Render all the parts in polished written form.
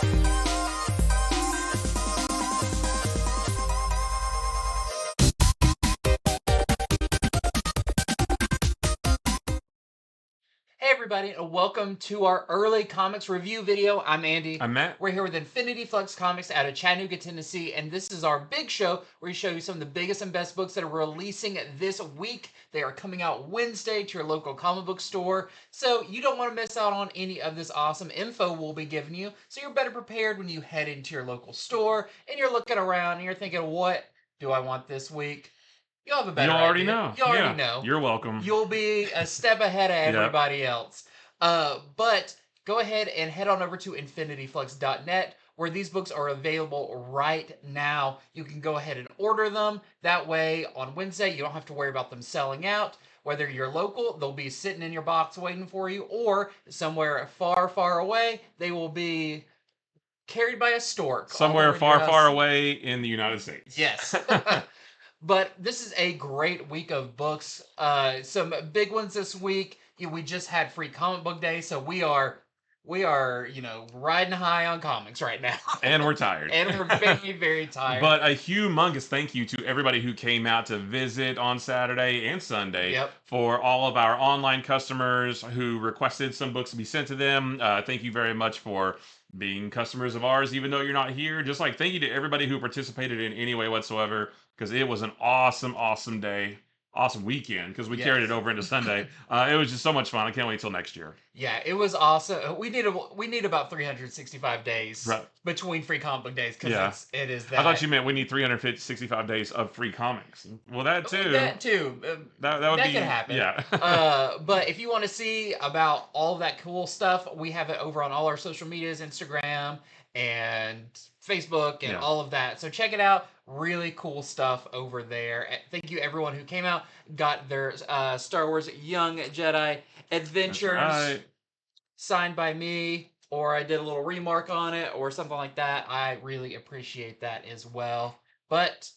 Hey everybody, and welcome to our early comics review video. I'm Andy. I'm Matt. We're here with Infinity Flux Comics out of Chattanooga, Tennessee, and this is our big show where we show you some of the biggest and best books that are releasing this week. They are coming out Wednesday to your local comic book store, so you don't want to miss out on any of this awesome info we'll be giving you, so you're better prepared when you head into your local store and you're looking around and you're thinking, what do I want this week? You'll have a better You already idea. know. You already Yeah. know. You're welcome. You'll be a step ahead of Yep. everybody else. But go ahead and head on over to infinityflux.net where these books are available right now. You can go ahead and order them. That way, on Wednesday, you don't have to worry about them selling out. Whether you're local, they'll be sitting in your box waiting for you, or somewhere far, far away, they will be carried by a stork. all Somewhere over your far, house. far away in the United States. Yes. But this is a great week of books. Some big ones this week. We just had Free Comic Book Day, so we are riding high on comics right now. And we're tired. And we're very, very tired. But a humongous thank you to everybody who came out to visit on Saturday and Sunday. Yep. For all of our online customers who requested some books to be sent to them. Thank you very much for being customers of ours, even though you're not here. Just like thank you to everybody who participated in any way whatsoever, because it was an awesome, awesome day. Awesome weekend, because we carried it over into Sunday. It was just so much fun. I can't wait till next year. Yeah, it was awesome. We need about 365 days Right. between Free Comic Book Days because Yeah. it is that. I thought you meant we need 365 days of free comics. Well, that too. That too. That would that be. could happen. Yeah. But if you want to see about all that cool stuff, we have it over on all our social medias, Instagram and Facebook and Yeah. all of that. So check it out. Really cool stuff over there. Thank you everyone who came out, got their Star Wars Young Jedi Adventures Right. signed by me, or I did a little remark on it or something like that. I really appreciate that as well. But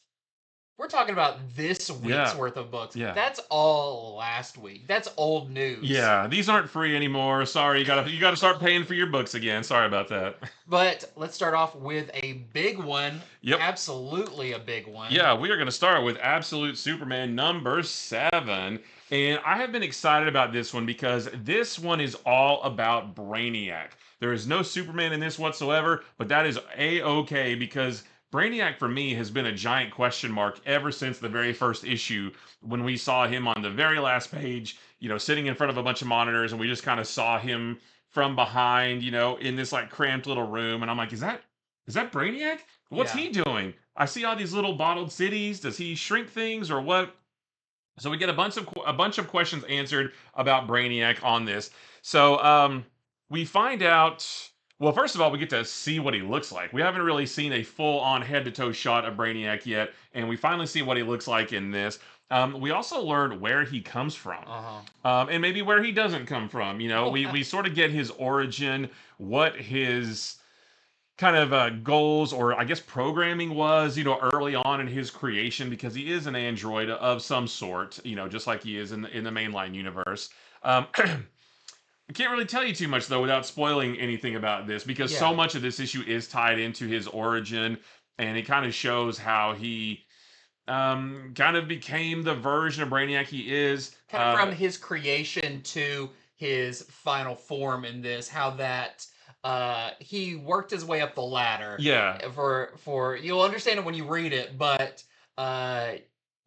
we're talking about this week's Yeah. worth of books. Yeah. That's all last week. That's old news. Yeah, these aren't free anymore. Sorry, you gotta start paying for your books again. Sorry about that. But let's start off with a big one. Yep. Absolutely a big one. Yeah, we are gonna start with Absolute Superman #7, and I have been excited about this one because this one is all about Brainiac. There is no Superman in this whatsoever, but that is a-okay because Brainiac for me has been a giant question mark ever since the very first issue when we saw him on the very last page, sitting in front of a bunch of monitors, and we just kind of saw him from behind, in this like cramped little room, and I'm like, is that Brainiac? What's he doing? I see all these little bottled cities. Does he shrink things or what? So we get a bunch of questions answered about Brainiac on this. So we find out. Well, first of all, we get to see what he looks like. We haven't really seen a full-on head-to-toe shot of Brainiac yet, and we finally see what he looks like in this. We also learned where he comes from, and maybe where he doesn't come from. We sort of get his origin, what his kind of goals or I guess programming was, early on in his creation, because he is an android of some sort, just like he is in the mainline universe. I can't really tell you too much though without spoiling anything about this, because so much of this issue is tied into his origin, and it kind of shows how he kind of became the version of Brainiac he is. Kind of from his creation to his final form in this, how that he worked his way up the ladder. Yeah. For you'll understand it when you read it, but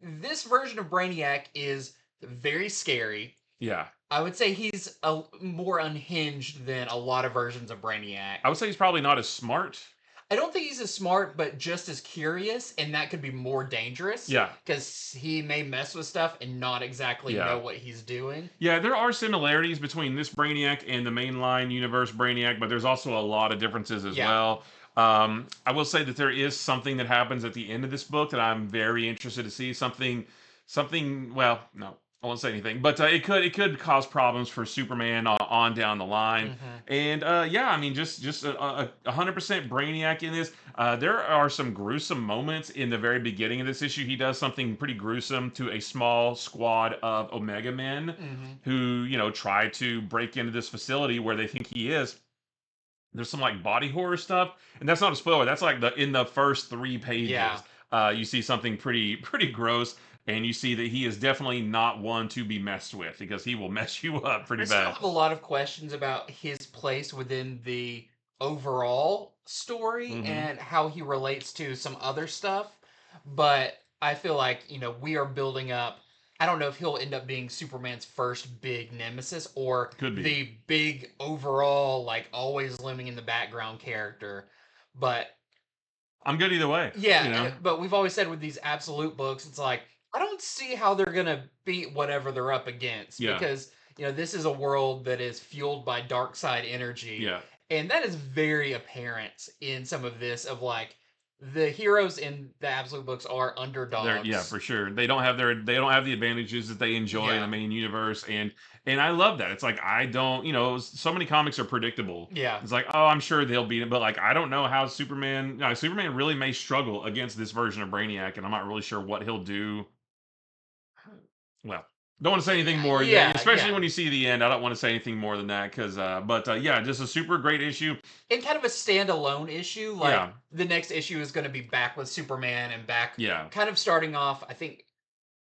this version of Brainiac is very scary. Yeah. I would say he's more unhinged than a lot of versions of Brainiac. I would say he's probably not as smart. I don't think he's as smart, but just as curious, and that could be more dangerous. Yeah. Because he may mess with stuff and not exactly know what he's doing. Yeah, there are similarities between this Brainiac and the mainline universe Brainiac, but there's also a lot of differences as well. I will say that there is something that happens at the end of this book that I'm very interested to see. Something. Well, no, I won't say anything, but it could cause problems for Superman on down the line. And I mean, just 100% Brainiac in this. There are some gruesome moments in the very beginning of this issue. He does something pretty gruesome to a small squad of Omega men who try to break into this facility where they think he is. there's some like body horror stuff, and that's not a spoiler. That's like the in the first 3 pages. Yeah. You see something pretty gross, and you see that he is definitely not one to be messed with because he will mess you up pretty I still bad. have a lot of questions about his place within the overall story Hmm. and how he relates to some other stuff. But I feel like, we are building up. I don't know if he'll end up being Superman's first big nemesis or Could be. the big overall, like always looming in the background character. But I'm good either way. yeah, You know. but we've always said with these absolute books, it's like I don't see how they're gonna beat whatever they're up against Yeah. because this is a world that is fueled by dark side energy, Yeah. and that is very apparent in some of this. Of like the heroes in the absolute books are They're yeah, underdogs. for sure. They don't have the advantages that they enjoy in the Yeah, main universe, and I love that. It's like I don't, so many comics are predictable. yeah. It's like, oh, I'm sure they'll beat it, but like I don't know how Superman really may struggle against this version of Brainiac, and I'm not really sure what he'll do. Well, don't want to say anything more than that, Yeah, especially yeah. when you see the end. I don't want to say anything more than that because, yeah, just a super great issue. In kind of a standalone issue, like Yeah, the next issue is going to be back with Superman and back, yeah. kind of starting off. I think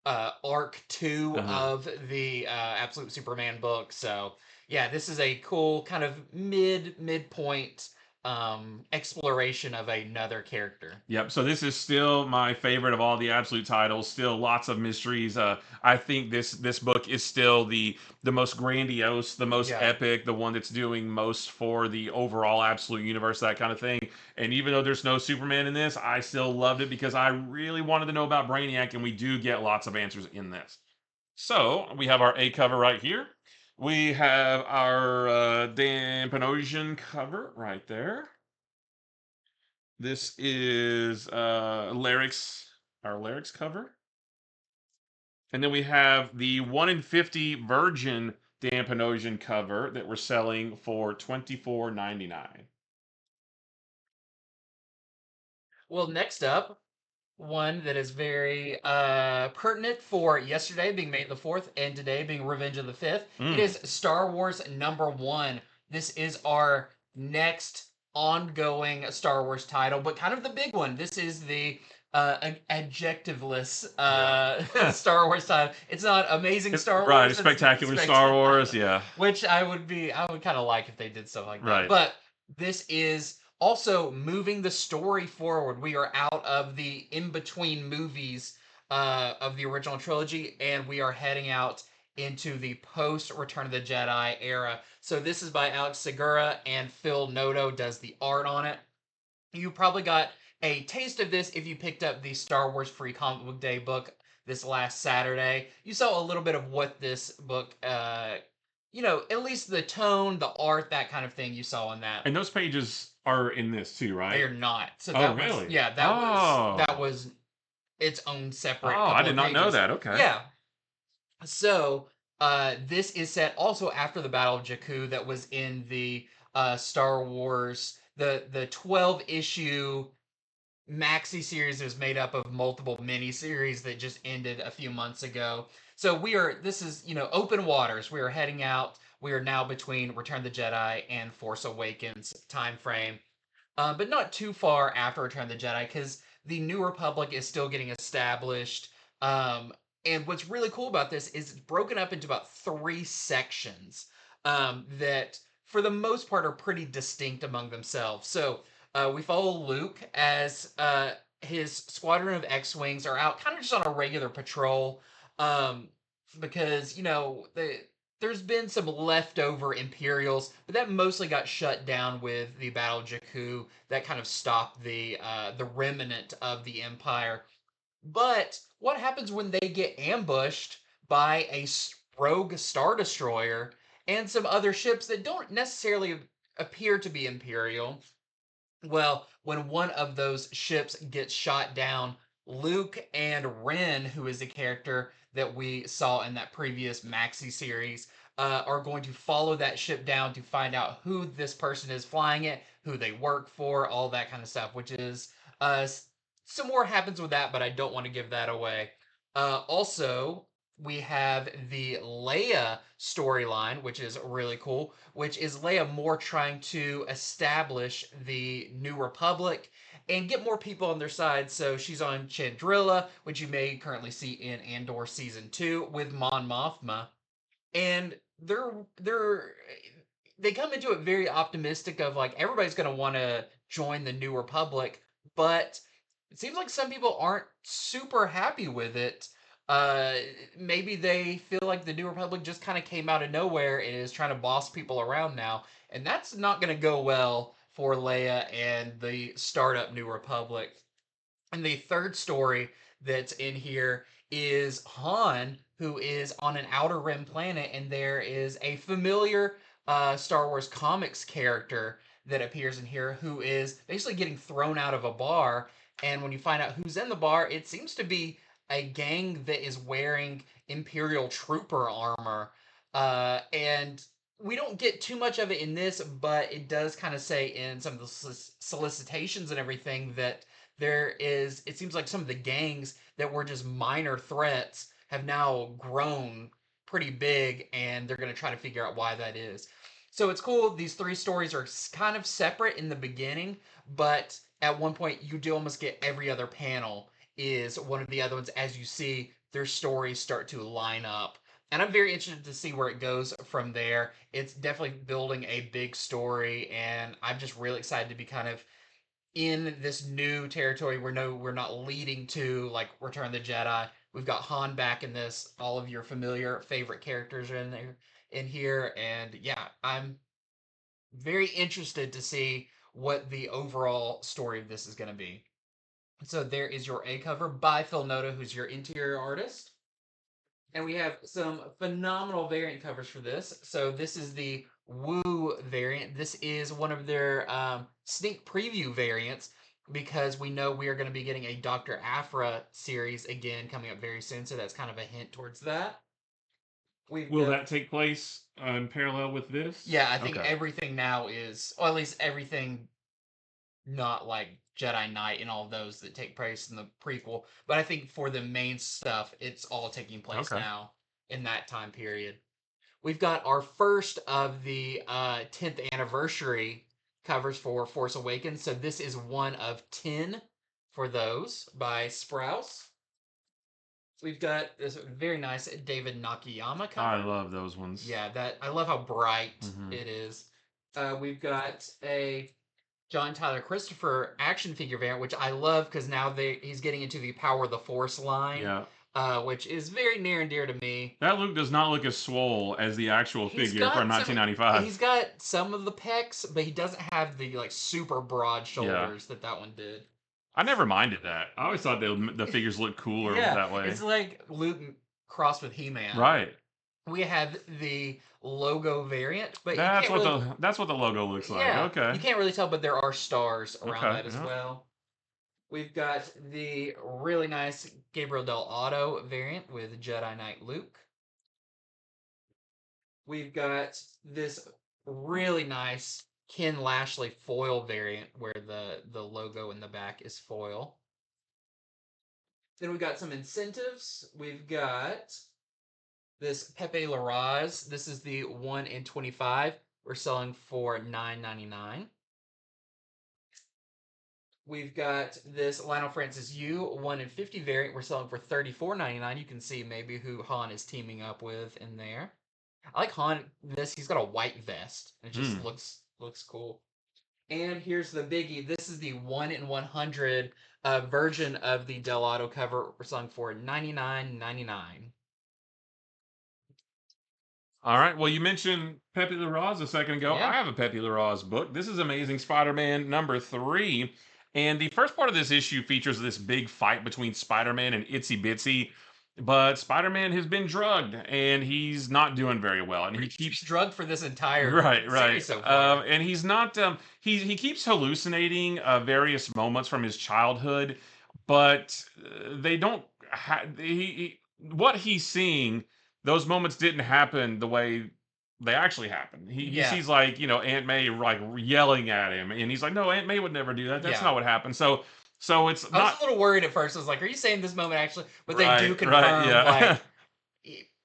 arc two Uh-huh. of the Absolute Superman book. So yeah, this is a cool kind of midpoint exploration of another character. Yep. So this is still my favorite of all the absolute titles. Still lots of mysteries. I think this book is still the most grandiose, the most Yeah. epic, the one that's doing most for the overall absolute universe, that kind of thing. And even though there's no Superman in this, I still loved it because I really wanted to know about Brainiac, and we do get lots of answers in this. So we have our A cover right here. We have our Dan Panosian cover right there. This is our lyrics cover. And then we have the 1 in 50 Virgin Dan Panosian cover that we're selling for $24.99. Well, next up, one that is very pertinent for yesterday being May the 4th and today being Revenge of the 5th. It Mm. is Star Wars #1. This is our next ongoing Star Wars title, but kind of the big one. This is the adjectiveless Yeah. Star Wars title. It's not Amazing Star Right, a Wars. It's spectacular Star Wars, yeah. which I would kind of like if they did stuff like that. Right. But this is also moving the story forward. We are out of the in between movies of the original trilogy, and we are heading out into the post Return of the Jedi era. So this is by Alex Segura, and Phil Noto does the art on it. You probably got a taste of this if you picked up the Star Wars Free Comic Book Day book this last Saturday. You saw a little bit of what this book, at least the tone, the art, that kind of thing you saw in that. And those pages are in this too, They right? are not. So Oh, that was, really? yeah, that Oh. was its own separate Oh, I couple did of not know pages. that. Okay. Yeah. So this is set also after the Battle of Jakku that was in the Star Wars, the 12 issue maxi series is made up of multiple mini series that just ended a few months ago. So this is, open waters. We are heading out. We are now between Return of the Jedi and Force Awakens time frame. But not too far after Return of the Jedi, because the New Republic is still getting established. Um, and what's really cool about this is it's broken up into about three sections that, for the most part, are pretty distinct among themselves. So we follow Luke as his squadron of X-wings are out, kind of just on a regular patrol, um, because there's been some leftover Imperials, but that mostly got shut down with the Battle of Jakku. That kind of stopped the remnant of the Empire. But what happens when they get ambushed by a rogue Star Destroyer and some other ships that don't necessarily appear to be Imperial? Well, when one of those ships gets shot down, Luke and Ren, who is a character that we saw in that previous Maxi series, are going to follow that ship down to find out who this person is flying it, who they work for, all that kind of stuff, which is some more happens with that, but I don't want to give that away. Also, We have the Leia storyline, which is really cool, which is Leia more trying to establish the New Republic and get more people on their side. So she's on Chandrilla, which you may currently see in Andor season 2 with Mon Mothma, and they come into it very optimistic of like everybody's going to want to join the New Republic, but it seems like some people aren't super happy with it. uh Maybe they feel like the New Republic just kind of came out of nowhere and is trying to boss people around now, and that's not going to go well for Leia and the startup New Republic. And the third story that's in here is Han, who is on an outer rim planet, and there is a familiar Star Wars comics character that appears in here who is basically getting thrown out of a bar. And when you find out who's in the bar, it seems to be a gang that is wearing Imperial Trooper armor. And we don't get too much of it in this, but it does kind of say in some of the solicitations and everything that it seems like some of the gangs that were just minor threats have now grown pretty big, and they're going to try to figure out why that is. So it's cool. These three stories are kind of separate in the beginning, but at one point you do almost get every other panel is one of the other ones as you see their stories start to line up. And I'm very interested to see where it goes from there. It's definitely building a big story, and I'm just really excited to be kind of in this new territory. We're not leading to like Return of the Jedi. We've got Han back in this. All of your familiar favorite characters are in there in here, and yeah, I'm very interested to see what the overall story of this is going to be. So there is your A cover by Phil Noto, who's your interior artist. And we have some phenomenal variant covers for this. So this is the Woo variant. This is one of their sneak preview variants because we know we are going to be getting a Dr. Aphra series again coming up very soon. So that's kind of a hint towards that. We've Will got, that take place in parallel with this? yeah, I think Okay. everything now is, or at least everything not like Jedi Knight and all those that take place in the prequel. But I think for the main stuff, it's all taking place Okay. now in that time period. We've got our first of the 10th anniversary covers for Force Awakens. So this is one of 10 for those by Sprouse. We've got this very nice David Nakayama I cover. love those ones. Yeah, that I love how bright Mhm. it is. We've got a John Tyler Christopher action figure variant, which I love because now he's getting into the Power of the Force line, Yeah. which is very near and dear to me. That Luke does not look as swole as the actual figure from 1995. He's got some of the pecs, but he doesn't have the like super broad Yeah. shoulders that one did. I never minded that. I always thought the figures looked cooler Yeah, that way. it's like Luke crossed with He-Man. Right. We have the logo variant, but you That's can't what really. that's what the logo looks like. Yeah, Okay. you can't really tell, but there are stars around Okay. that as Yeah. well. We've got the really nice Gabriel Del Auto variant with Jedi Knight Luke. We've got this really nice Ken Lashley foil variant where the logo in the back is foil. Then we've got some incentives. We've got this Pepe Larraz. This is the 1 in 25. We're selling for $9.99. We've got this Lionel Francis Yu 1 in 50 variant. We're selling for $34.99. You can see maybe who Han is teaming up with in there. I like Han. He's got a white vest. It just looks cool. And here's the biggie. This is the 1 in 100 version of the Del Auto cover. We're selling for $99.99. All right. Well, you mentioned Pepe Larraz a second ago. Yeah. I have a Pepe Larraz book. This is Amazing Spider-Man number 3. And the first part of this issue features this big fight between Spider-Man and Itsy Bitsy. But Spider-Man has been drugged, and he's not doing very well. And he keeps drugged for this entire right. series so far. And he's not. He keeps hallucinating various moments from his childhood, but they don't. What he's seeing, those moments didn't happen the way they actually happened. He Yeah. sees like Aunt May like yelling at him, and he's like, "No, Aunt May would never do that. That's Yeah. not what happened." So it's I was not. a little worried at first. I was like, "Are you saying this moment actually?" But they Right, do right, confirm yeah. like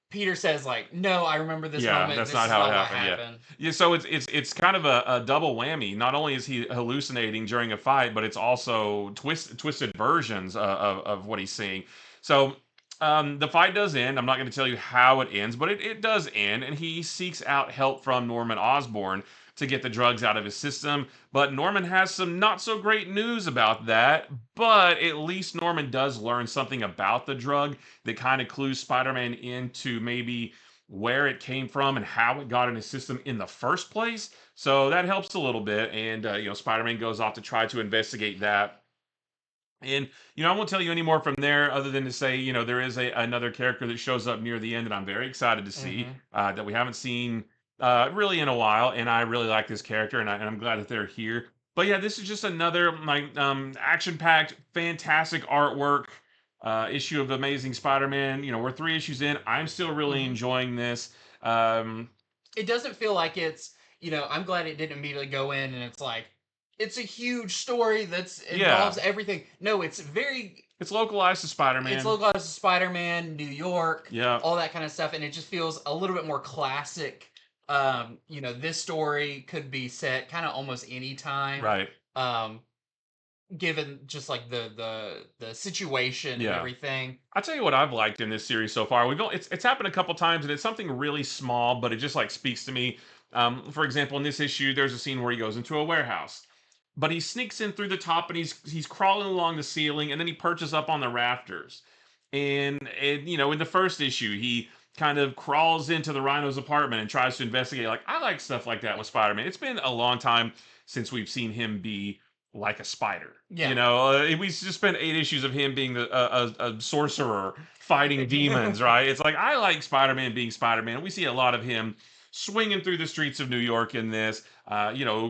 Peter says like, "No, I remember this Yeah, moment. that's This not is how it not what happened. Yeah. happened." Yeah, so it's kind of a double whammy. Not only is he hallucinating during a fight, but it's also twisted versions of what he's seeing. So the fight does end. I'm not going to tell you how it ends, but it does end, and he seeks out help from Norman Osborn to get the drugs out of his system. But Norman has some not so great news about that. But at least Norman does learn something about the drug that kind of clues Spider-Man into maybe where it came from and how it got in his system in the first place. So that helps a little bit. And, Spider Man goes off to try to investigate that. And, I won't tell you any more from there other than to say, there is another character that shows up near the end that I'm very excited to see Hmm. that we haven't seen really in a while. And I really like this character and I'm glad that they're here. But yeah, this is just another like action packed, fantastic artwork issue of Amazing Spider-Man. We're 3 issues in. I'm still really Hmm. enjoying this. Um, It doesn't feel like it's, I'm glad it didn't immediately go in and it's like, it's a huge story that's yeah, involves everything. No, it's very, it's localized to it's Spider-Man. localized to Spider-Man, New York, Yeah, all that kind of stuff, and it just feels a little bit more classic. This story could be set kind of almost any time, right. um, given just like the situation and Yeah. everything. I'll tell you what I've liked in this series so far. It's happened a couple times, and it's something really small, but it just like speaks to me. For example, in this issue, there's a scene where he goes into a warehouse, but he sneaks in through the top, and he's crawling along the ceiling, and then he perches up on the rafters. And in the first issue, he kind of crawls into the Rhino's apartment and tries to investigate. Like I like stuff like that with Spider-Man. It's been a long time since we've seen him be like a spider. Yeah. We just spent 8 issues of him being a sorcerer fighting demons, right? It's like I like Spider-Man being Spider-Man. We see a lot of him swinging through the streets of New York in this,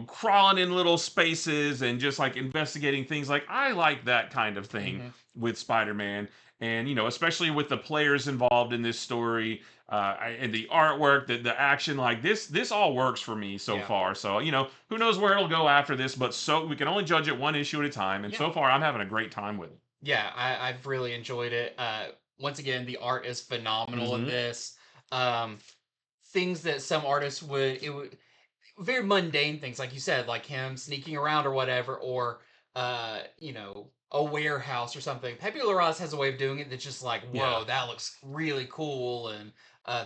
crawling in little spaces and just like investigating things. Like I like that kind of thing Hmm. with Spider-Man, and especially with the players involved in this story. And the artwork, the action, like this all works for me so Yeah. far. So who knows where it'll go after this, but so we can only judge it one issue at a time. And Yeah. so far, I'm having a great time with it. Yeah, I've really enjoyed it. Once again, the art is phenomenal in Hmm. this. Um, Things that some artists would very mundane things, like you said, like him sneaking around or whatever, or a warehouse or something. Pepe Larraz has a way of doing it that's just like, Yeah, whoa, that looks really cool, and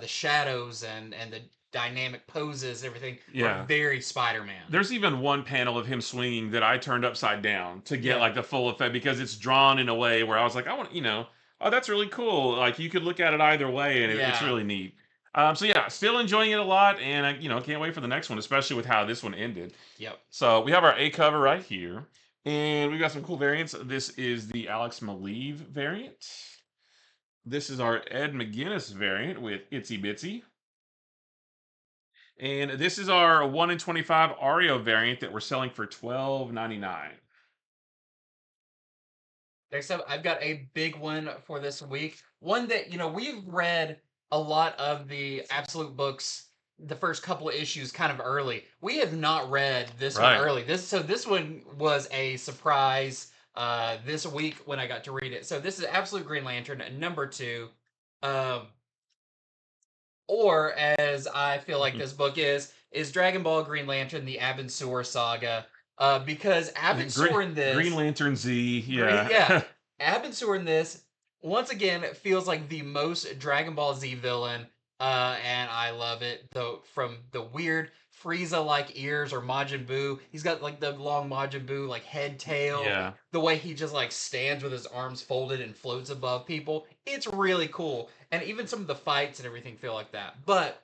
the shadows and the dynamic poses, and everything are yeah. very Spider-Man. There's even one panel of him swinging that I turned upside down to get Yeah, like the full effect because it's drawn in a way where I was like, I want, oh, that's really cool. Like you could look at it either way, and it's yeah, really neat. So yeah, still enjoying it a lot, and I, can't wait for the next one, especially with how this one ended. yep. So we have our A cover right here, and we've got some cool variants. This is the Alex Maleev variant. This is our Ed McGuinness variant with Itsy Bitsy. And this is our 1 in 25 Oreo variant that we're selling for $12.99. Next up, I've got a big one for this week. One that, we've read a lot of the Absolute books, the first couple of issues kind of early. We have not read this one Right. early. This one was a surprise this week when I got to read it. So this is Absolute Green Lantern number 2. Um, or as I feel like this book is Dragon Ball Green Lantern, the Abin Saga. Because Abin Green, in Green this Lantern Z, Green, yeah. yeah. Abin in this, once again, feels like the most Dragon Ball Z villain, and I love it. Though from the weird Frieza-like ears or Majin Buu, he's got like the long Majin Buu like head tail. Yeah. The way he just like stands with his arms folded and floats above people, it's really cool. And even some of the fights and everything feel like that. But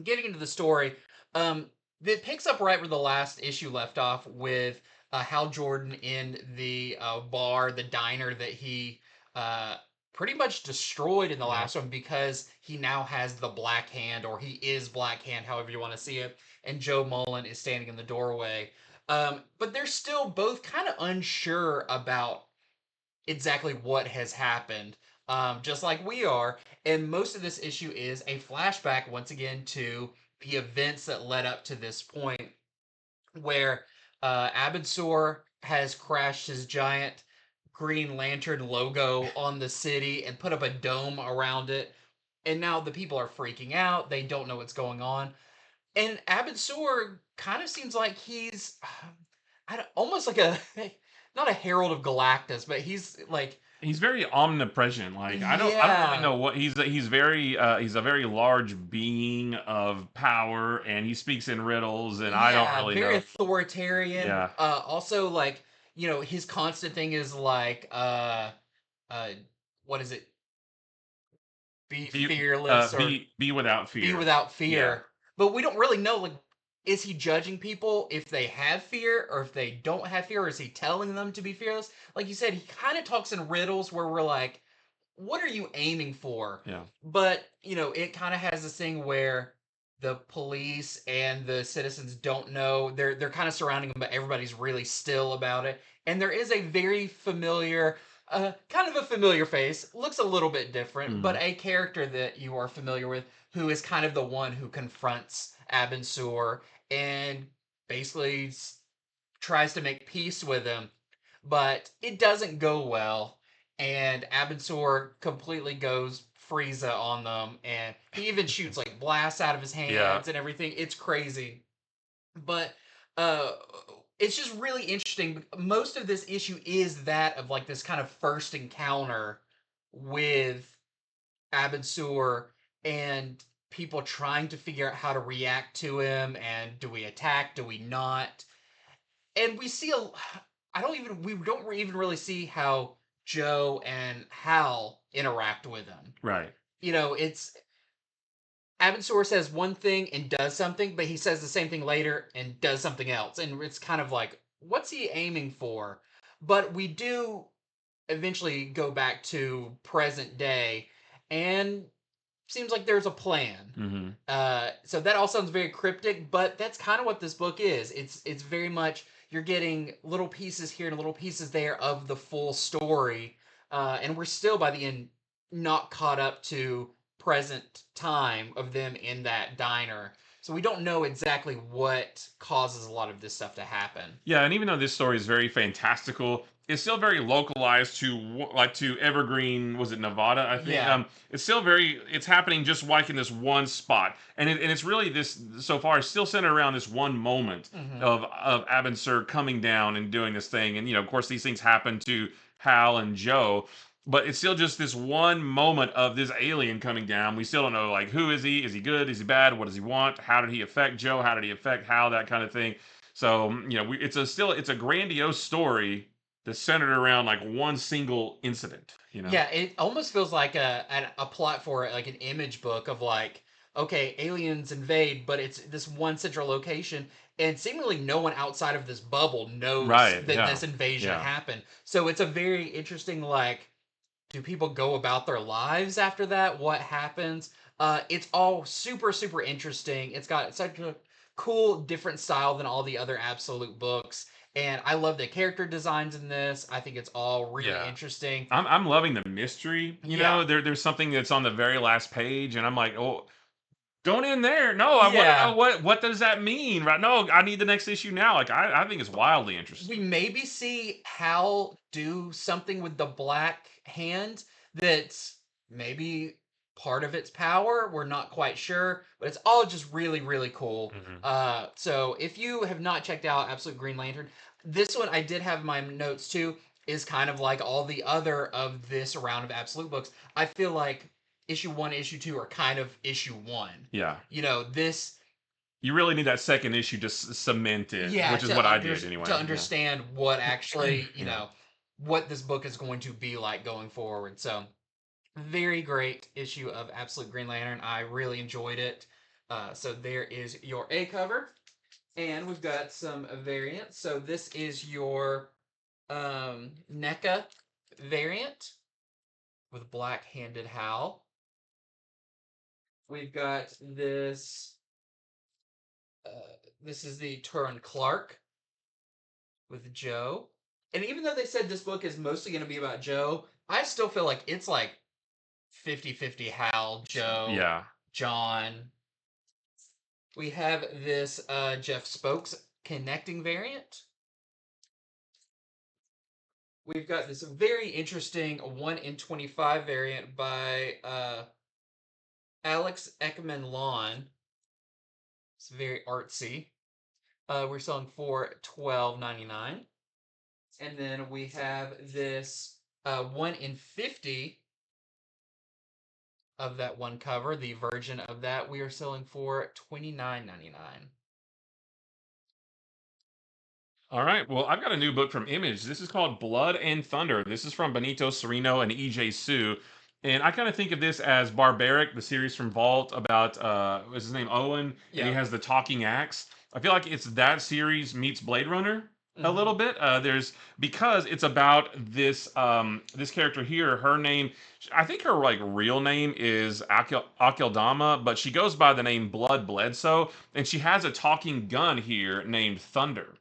getting into the story, it picks up right where the last issue left off with Hal Jordan in the bar, the diner that he uh, pretty much destroyed in the Yeah. last one because he now has the Black Hand, or he is Black Hand, however you want to see it. And Joe Mullen is standing in the doorway. But they're still both kind of unsure about exactly what has happened, just like we are. And most of this issue is a flashback, once again, to the events that led up to this point, where Abensur has crashed his giant Green Lantern logo on the city and put up a dome around it. and now the people are freaking out. They don't know what's going on. And Abensur kind of seems like he's almost like a not a herald of Galactus, but he's like He's very omnipresent. Like I don't really yeah, know what he's a very large being of power, and he speaks in riddles, and I don't yeah, really very know. authoritarian. Yeah, Also like his constant thing is like uh what is it? Be fearless or be without be fear. without Yeah. fear. But we don't really know, like, is he judging people if they have fear or if they don't have fear, or is he telling them to be fearless? Like you said, he kind of talks in riddles where we're like, what are you aiming for? Yeah. But, it kind of has this thing where the police and the citizens don't know. They're kind of surrounding him, but everybody's really still about it. And there is a very familiar kind of a familiar face, looks a little bit different, but Mhm. a character that you are familiar with who is kind of the one who confronts Abensur and basically tries to make peace with him, but it doesn't go well, and Abensur completely goes Frieza on them, and he even shoots like blasts out of his Yeah. hands and everything. It's crazy, but uh, it's just really interesting. Most of this issue is that of like this kind of first encounter with Abensur and people trying to figure out how to react to him, and do we attack, do we not? And we see a we don't even really see how Joe and Hal interact with him. Right. It's Abensor says one thing and does something, but he says the same thing later and does something else. And it's kind of like, what's he aiming for? But we do eventually go back to present day, and seems like there's a plan. Mhm. So that all sounds very cryptic, but that's kind of what this book is. It's very much you're getting little pieces here and little pieces there of the full story, and we're still by the end not caught up to present time of them in that diner. So we don't know exactly what causes a lot of this stuff to happen. Yeah, and even though this story is very fantastical, it's still very localized to like to Evergreen. Was it Nevada? I think. Yeah. It's still very. It's happening just like in this one spot, and it's really this so far. It's still centered around this one moment Mm-hmm. of Abensur coming down and doing this thing, and of course these things happen to Hal and Joe. But it's still just this one moment of this alien coming down. We still don't know, like, who is he? Is he good? Is he bad? What does he want? How did he affect Joe? How did he affect Hal? That kind of thing. So it's a grandiose story that's centered around like one single incident. Yeah, it almost feels like a plot for like an image book of like, okay, aliens invade, but it's this one central location, and seemingly no one outside of this bubble knows Right? that Yeah. this invasion Yeah. happened. So it's a very interesting like, do people go about their lives after that? What happens? It's all super super interesting. It's got such a cool different style than all the other Absolute books, and I love the character designs in this. I think it's all really Yeah. interesting. I'm loving the mystery. Yeah. There's something that's on the very last page, and I'm like, oh, don't end there. No, I want to know Yeah. what does that mean, right? No, I need the next issue now. Like I think it's wildly We interesting. maybe see Hal do something with the black hand that's maybe part of its power. We're not quite sure, but it's all just really, really cool. Hmm. So if you have not checked out Absolute Green Lantern, this one I did have in my notes too, is kind of like all the other of this round of Absolute books. I feel like issue one, issue two are kind of issue one. Yeah. This You really need that second issue to cement it, yeah which is what I did to anyway. Yeah. understand what actually Yeah. what this book is going to be like going forward. So very great issue of Absolute Green Lantern. I really enjoyed it. So there is your A cover, and we've got some variants. So this is your NECA variant with Black Handed Hal. We've got this. This is the Turin Clark with Joe. And even though they said this book is mostly going to be about Joe, I still feel like it's like 50-50 Hal, Joe, Yeah. John. We have this Jeff Spokes connecting variant. We've got this very interesting 1 in 25 variant by Alex Ekman Lawn. It's very artsy. We're selling for $12.99. And then we have this 1 in 50 of that one cover, the version of that. We are selling for $29.99. All right. Well, I've got a new book from Image. This is called Blood and Thunder. This is from Benito Cereno and EJ Sue. And I kind of think of this as Barbaric, the series from Vault about what's his name, Owen, and he Yeah. has the talking axe. I feel like it's that series meets Blade Runner a Mm-hmm. little bit. There's because it's about this character here. Her name, I think her like real name is Akeldama, but she goes by the name Blood Bledsoe, and she has a talking gun here named Thunder.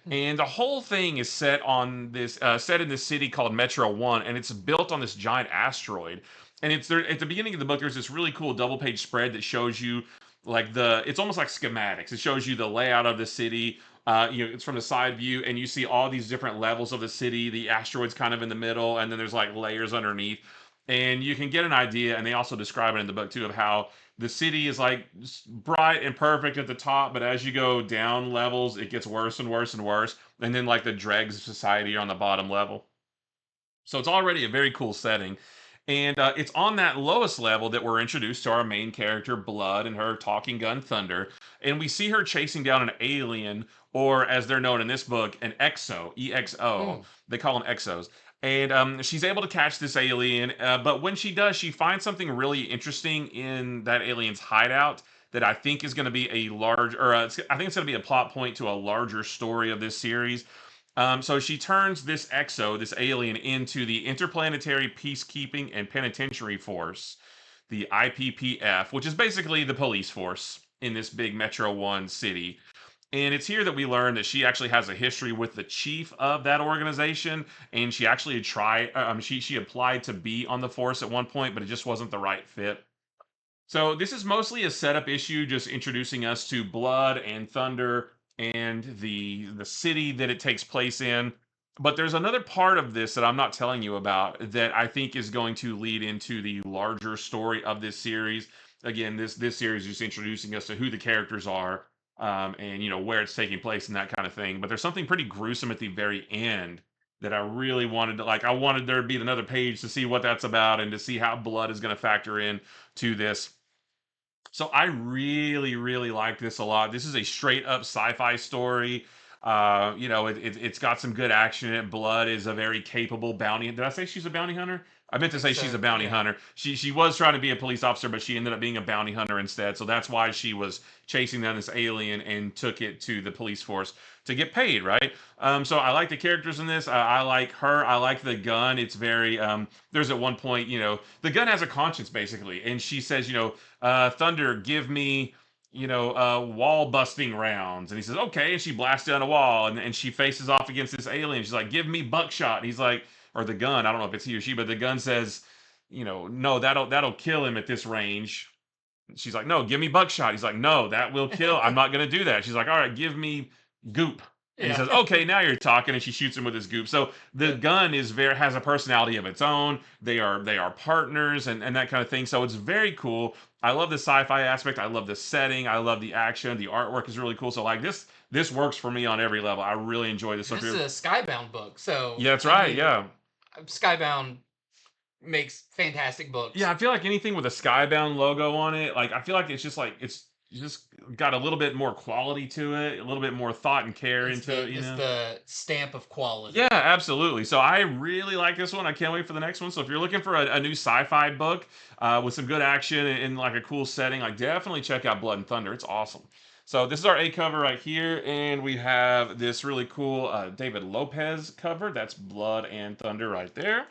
And the whole thing is set in this city called Metro One, and it's built on this giant asteroid. And it's there at the beginning of the book. There's this really cool double page spread that shows you like it's almost like schematics. It shows you the layout of the city. It's from the side view, and you see all these different levels of the city. The asteroid's kind of in the middle, and then there's like layers underneath, and you can get an idea. And they also describe it in the book too of how the city is like bright and perfect at the top, but as you go down levels, it gets worse and worse and worse. And then like the dregs of society are on the bottom level. So it's already a very cool setting. And it's on that lowest level that we're introduced to our main character, Blood, and her talking gun, Thunder. And we see her chasing down an alien, or as they're known in this book, an exo, EXO. Mm. They call them exos. And she's able to catch this alien, but when she does, she finds something really interesting in that alien's hideout that I think is going to be a large, or I think it's going to be a plot point to a larger story of this series. So she turns this exo, this alien, into the Interplanetary Peacekeeping and Penitentiary Force, the IPPF, which is basically the police force in this big Metro One city. And it's here that we learn that she actually has a history with the chief of that organization, and she actually she applied to be on the force at one point, but it just wasn't the right fit. So this is mostly a setup issue, just introducing us to Blood and Thunder and the city that it takes place in. But there's another part of this that I'm not telling you about that I think is going to lead into the larger story of this series. Again, this series is just introducing us to who the characters are, and where it's taking place and that kind of thing. But there's something pretty gruesome at the very end that I really wanted to like. I wanted there to be another page to see what that's about and to see how blood is going to factor in to this. So I really, really like this a lot. This is a straight up sci-fi story. It's got some good action in it. Blood is a very capable bounty. Did I say she's a bounty hunter? I meant I to think say she's a so. bounty Yeah. hunter. She was trying to be a police officer, but she ended up being a bounty hunter instead. So that's why she was chasing down this alien and took it to the police force to get paid, right? So I like the characters in this. I like her. I like the gun. It's very. There's at one point, the gun has a conscience basically, and she says, Thunder, give me, wall busting rounds. And he says, okay. And she blasts down a wall and she faces off against this alien. She's like, give me buckshot. And he's like, or the gun, I don't know if it's he or she, but the gun says, no, that'll kill him at this range. She's like, no, give me buckshot. He's like, no, that will kill. I'm not going to do that. She's like, all right, give me goop. And he Yeah. says, okay, now you're talking. And she shoots him with his goop. So the Yeah. gun has a personality of its own. They are partners and that kind of thing. So it's very cool. I love the sci-fi aspect. I love the setting. I love the action. The artwork is really cool. So like this works for me on every level. I really enjoy this. So This is a Skybound book, so yeah, that's I right. mean, Yeah. Skybound makes fantastic Yeah, books. I feel like anything with a Skybound logo on it, like I feel like it's just got a little bit more quality to it, a little bit more thought and care into it, It's the stamp of quality. Yeah, absolutely. So I really like this one. I can't wait for the next one. So if you're looking for a new sci-fi book with some good action and like a cool setting, like definitely check out Blood and Thunder. It's awesome. So this is our A cover right here, and we have this really cool David Lopez cover. That's Blood and Thunder right there.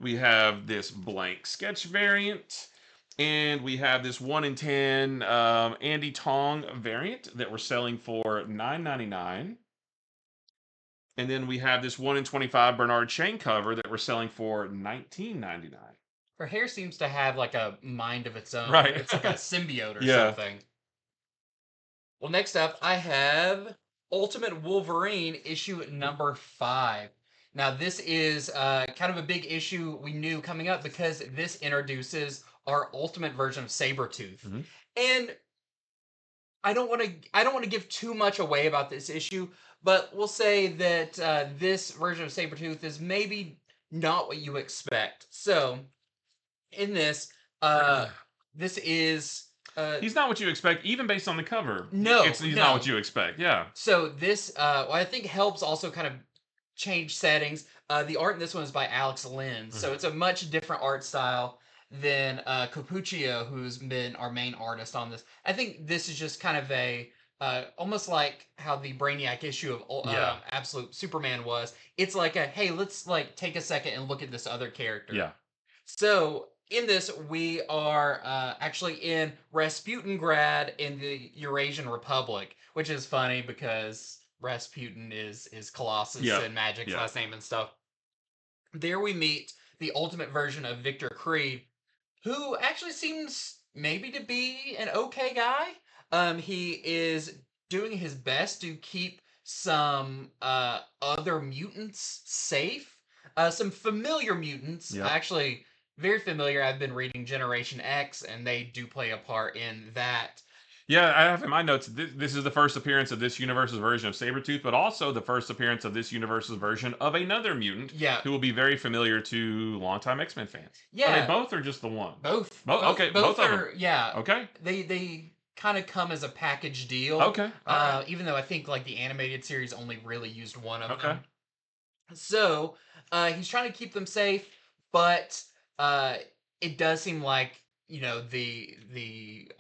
We have this blank sketch variant, and we have this 1 in 10 Andy Tong variant that we're selling for $9.99. And then we have this 1 in 25 Bernard Chain cover that we're selling for $19.99. Her hair seems to have like a mind of its own. Right. It's like a symbiote or Yeah. something. Well, next up, I have Ultimate Wolverine issue number 5. Now, this is kind of a big issue we knew coming up because this introduces our ultimate version of Sabretooth. Mhm. And I don't want to give too much away about this issue, but we'll say that this version of Sabretooth is maybe not what you expect. So, in this, uh, this is He's not what you expect, even based on the cover. no, He's not what no. you expect. Yeah. So this, well, I think helps also kind of change settings. The art in this one is by Alex Lynn, so it's a much different art style than Capuccio, who's been our main artist on this. I think this is just kind of a almost like how the Brainiac issue of Yeah. Absolute Superman was. It's like a hey, let's like take a second and look at this other character. Yeah. So in this, we are actually in Rasputingrad in the Eurasian Republic, which is funny because Rasputin is Colossus Yep. and Magic's Yep. last name and stuff. There we meet the ultimate version of Victor Creed, who actually seems maybe to be an okay guy. He is doing his best to keep some other mutants safe. Some familiar mutants, Yep. actually very familiar. I've been reading Generation X, and they do play a part in that. Yeah, I have in my notes. This is the first appearance of this universe's version of Sabretooth, but also the first appearance of this universe's version of another mutant Yeah, who will be very familiar to longtime X Men fans. Are they yeah, both or just the one? both, Both. Okay, both of them. are yeah. Okay. They kind of come as a package deal. Okay. All right. Even though I think like the animated series only really used one of Okay. them. So he's trying to keep them safe, but uh, it does seem like the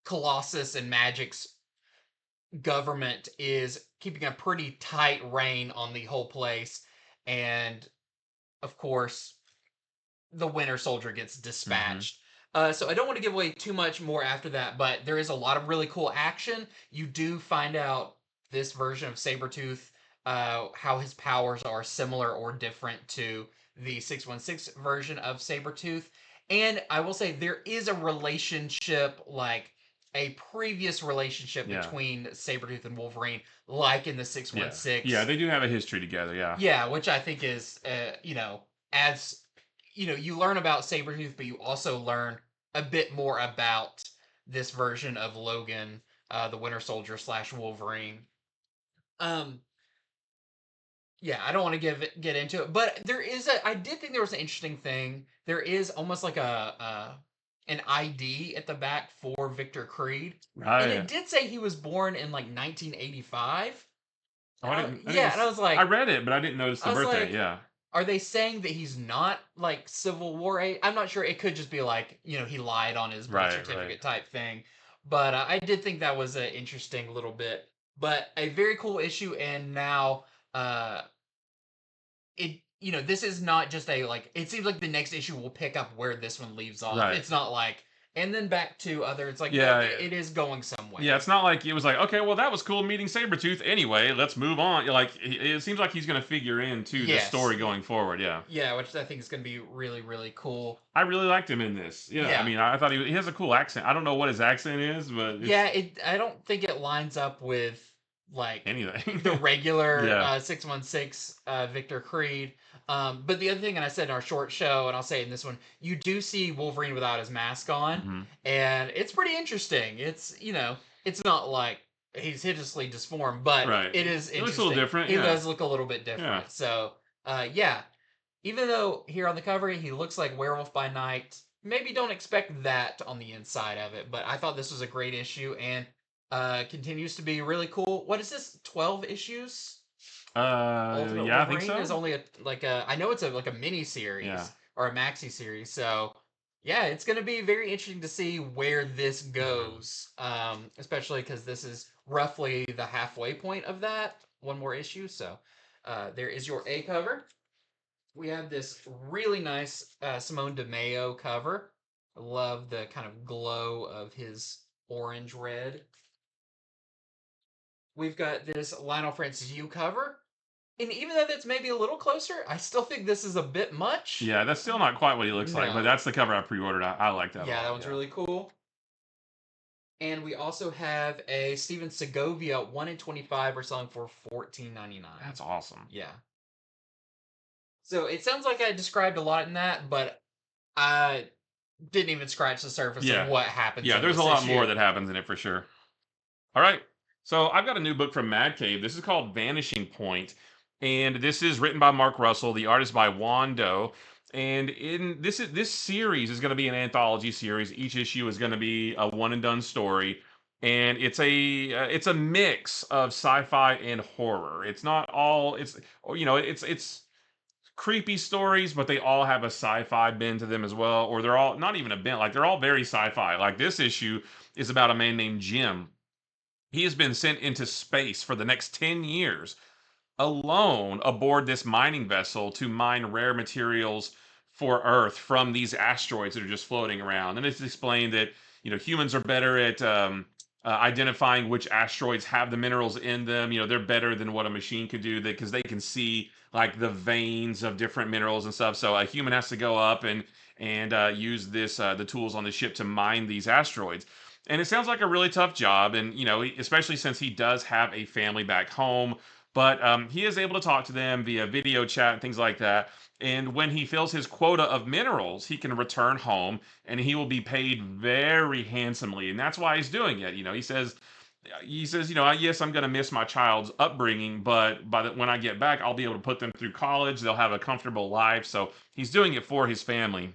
Colossus and Magic's government is keeping a pretty tight rein on the whole place, and of course the Winter Soldier gets Mm-hmm. dispatched. So I don't want to give away too much more after that, but there is a lot of really cool action. You do find out this version of Sabretooth, how his powers are similar or different to the 616 version of Sabretooth. And I will say there is a relationship, like a previous relationship Yeah. between Sabretooth and Wolverine, like in the Yeah. 616. Yeah, they do have a history together. Yeah. Yeah, which I think is, adds, you learn about Sabretooth, but you also learn a bit more about this version of Logan, the Winter Soldier slash Wolverine. Um, yeah, I don't want to get into it, but I did think there was an interesting thing. There is almost like an ID at the back for Victor Creed, and it Right. did say he was born in like 1985. Oh, I Yeah, and I was I like, read it, but I didn't notice the I was birthday. like, Yeah. are they saying that he's not like Civil War age? I'm not sure. It could just be like he lied on his birth Right. Right. certificate type thing. But I did think that was an interesting little bit. But a very cool issue, and now uh, this is not just a like. It seems like the next issue will pick up where this one leaves off. Right. It's not like and then back to other. It's like Yeah. it is going somewhere. Yeah, it's not like it was like, okay, well, that was cool meeting Sabretooth. Anyway, let's move on. You're like, it seems like he's going to figure into the Yes. story going forward. Yeah. Yeah, which I think is going to be really really cool. I really liked him in this. Yeah. Yeah. I mean, I thought he has a cool accent. I don't know what his accent is, but it's Yeah, I don't think it lines up with like anything. the regular Yeah. 616 Victor Creed. But the other thing, and I said in our short show, and I'll say in this one, you do see Wolverine without his mask on, Mhm. and it's pretty interesting. It's not like he's hideously disformed, but Right. it is It looks interesting. a little different. He Yeah. does look a little bit different. Yeah. So, yeah, even though here on the cover he looks like Werewolf by Night, maybe don't expect that on the inside of it. But I thought this was a great issue and continues to be really cool. What is this? 12 issues? Ultimate Yeah, I think Wolverine is so. only I know it's like a mini series Yeah. or a maxi series. So yeah, it's going to be very interesting to see where this Mm-hmm. goes. Especially because this is roughly the halfway point of that. One more issue. So there is your A cover. We have this really nice Simone DeMeo cover. I love the kind of glow of his orange red. We've got this Lionel Francis Yu cover. And even though that's maybe a little closer, I still think this is a bit much. Yeah, that's still not quite what he looks like, but No. that's the cover I pre-ordered. I like that a Yeah, lot. that one's really cool. And we also have a Steven Segovia 1 in 25. We're selling for $14.99. That's awesome. Yeah. So it sounds like I described a lot in that, but uh didn't even scratch the surface of Yeah. what happens Yeah, in there's a this lot issue. more that happens in it for sure. All right. So I've got a new book from Mad Cave. This is called Vanishing Point, and this is written by Mark Russell. The art is by Wando. And in this series is going to be an anthology series. Each issue is going to be a one and done story, and it's a mix of sci-fi and horror. It's not all it's it's creepy stories, but they all have a sci-fi bend to them as well, or they're all not even a bent. Like they're all very sci-fi. Like this issue is about a man named Jim. He has been sent into space for the next 10 years alone aboard this mining vessel to mine rare materials for Earth from these asteroids that are just floating around. And it's explained that humans are better at identifying which asteroids have the minerals in them. They're better than what a machine could do because they can see like the veins of different minerals and stuff. So a human has to go up and use the tools on the ship to mine these asteroids. And it sounds like a really tough job, and especially since he does have a family back home, but he is able to talk to them via video chat and things like that. And when he fills his quota of minerals, he can return home and he will be paid very handsomely. And that's why he's doing it. He says, yes, I'm going to miss my child's upbringing, but when I get back, I'll be able to put them through college. They'll have a comfortable life. So he's doing it for his family.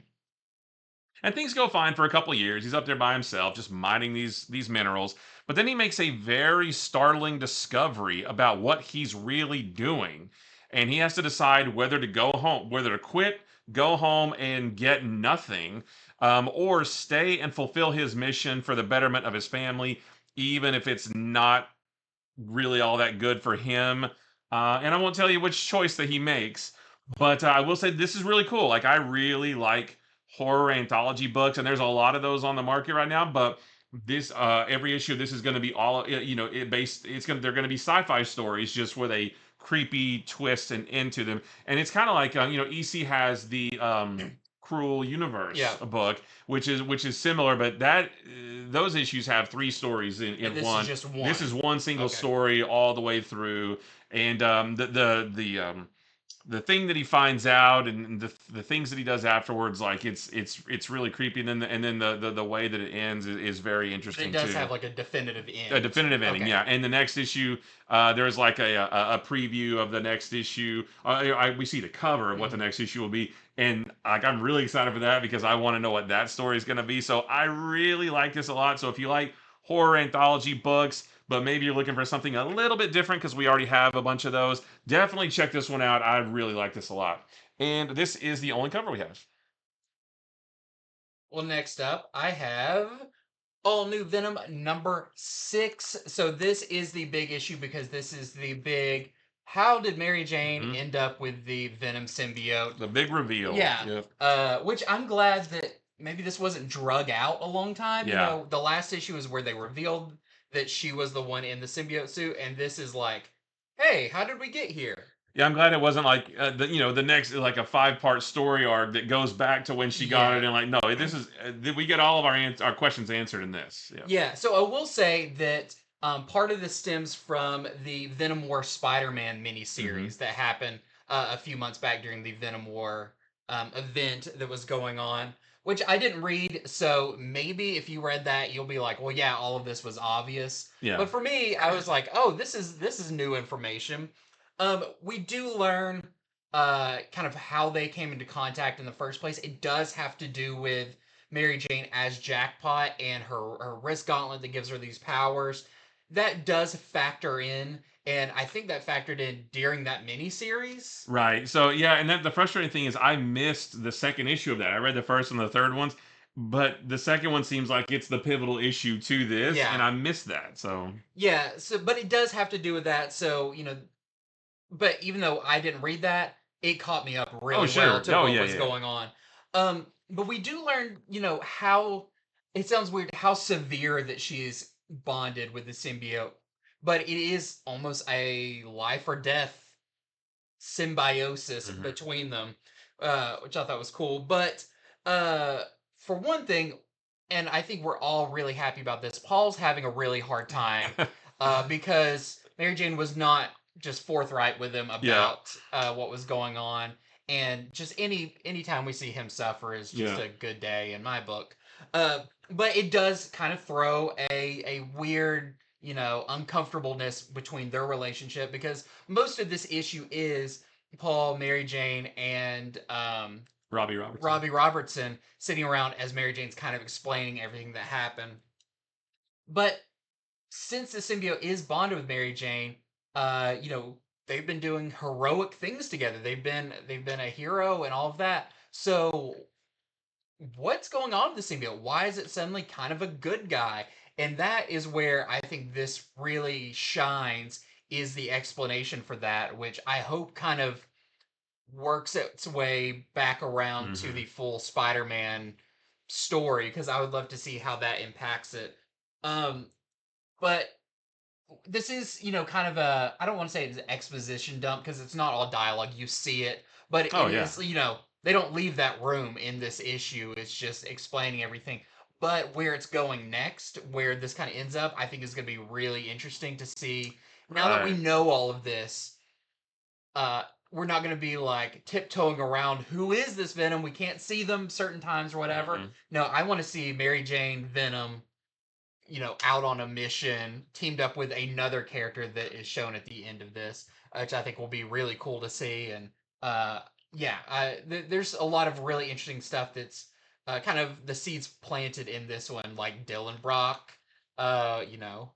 And things go fine for a couple years. He's up there by himself, just mining these minerals. But then he makes a very startling discovery about what he's really doing. And he has to decide whether to go home, whether to quit, go home and get nothing, or stay and fulfill his mission for the betterment of his family, even if it's not really all that good for him. And I won't tell you which choice that he makes, but I will say this is really cool. Like I really like horror anthology books, and there's a lot of those on the market right now. But this every issue of this is going to be all they're going to be sci-fi stories just with a creepy twist and into them. And it's kind of like EC has the Cruel Yeah, Universe book, which is similar, but that those issues have three stories and in this is one. just This one. is one single Okay. story all the way through, and the thing that he finds out and the things that he does afterwards, like it's really creepy. And then the way that it ends is very But it interesting does too. have like a definitive A end. definitive ending, Okay. yeah. And the next issue, there's like a preview of the next issue. We see the cover of what the Mhm. next issue will be, and like I'm really excited for that because I want to know what that story is going to be. So I really like this a lot. So if you like horror anthology books, but maybe you're looking for something a little bit different because we already have a bunch of those, definitely check this one out. I really like this a lot. And this is the only cover we have. Well, next up, I have all new Venom number 6. So this is the big issue because this is the big. How did Mary Jane Hmm. end up with the Venom symbiote? The big reveal. Yeah. Yep. Which I'm glad that maybe this wasn't drug out a long time. Yeah. The last issue is where they revealed that she was the one in the symbiote suit, and this is like, hey, how did we get here? Yeah, I'm glad it wasn't like the next like a 5-part story arc that goes back to when she got it Yeah. and like no, this is we get all of our questions answered in this. Yeah. Yeah, so I will say that part of this stems from the Venom War Spider-Man Hmm. miniseries that happened a few months back during the Venom War event that was going on, which I didn't read. So maybe if you read that, you'll be like, "Well, yeah, all of this was obvious." Yeah. But for me, I was like, "Oh, this is new information." We do learn kind of how they came into contact in the first place. It does have to do with Mary Jane as Jackpot and her wrist gauntlet that gives her these powers. That does factor in, and I think that factored in during that miniseries. Right. So yeah, and then the frustrating thing is I missed the second issue of that. I read the first and the third ones, but the second one seems like it's the pivotal issue to this, and Yeah, I missed that. So yeah. So, but it does have to do with that. So but even though I didn't read that, it caught me up oh really well sure, to oh what yeah, was yeah, going on. But we do learn, how it sounds weird how severe that she is bonded with the symbiote, but it is almost a life or death symbiosis hmm between them, which I thought was cool. But uh, for one thing, and I think we're all really happy about this, Paul's having a really hard time because Mary Jane was not just forthright with him yeah. about what was going on. and just anytime we see him suffer is just Yeah. a good day in my book. But it does kind of throw a weird, uncomfortableness between their relationship, because most of this issue is Paul, Mary Jane, and Robbie Robertson. Robbie Robertson sitting around as Mary Jane's kind of explaining everything that happened. But since the symbiote is bonded with Mary Jane, they've been doing heroic things together. They've been a hero and all of that. So what's going on with the symbiote? Why is it suddenly kind of a good guy? And that is where I think this really shines, is the explanation for that, which I hope kind of works its way back around to Hmm. the full Spider-Man story, because I would love to see how that impacts it. Um, but this is, kind of a, I don't want to say it's an exposition dump because it's not all dialogue. You see it, but it Oh yeah. is, they don't leave that room in this issue. It's just explaining everything. But where it's going next, where this kind of ends up, I think is going to be really interesting to see. Now that we Right. know all of this, we're not going to be like tiptoeing around who is this Venom. We can't see them certain times or whatever. Mm-mm. No, I want to see Mary Jane, Venom, out on a mission, teamed up with another character that is shown at the end of this, which I think will be really cool to see. And uh, yeah, there's a lot of really interesting stuff that's kind of the seeds planted in this one, like Dylan Brock. Uh, you know,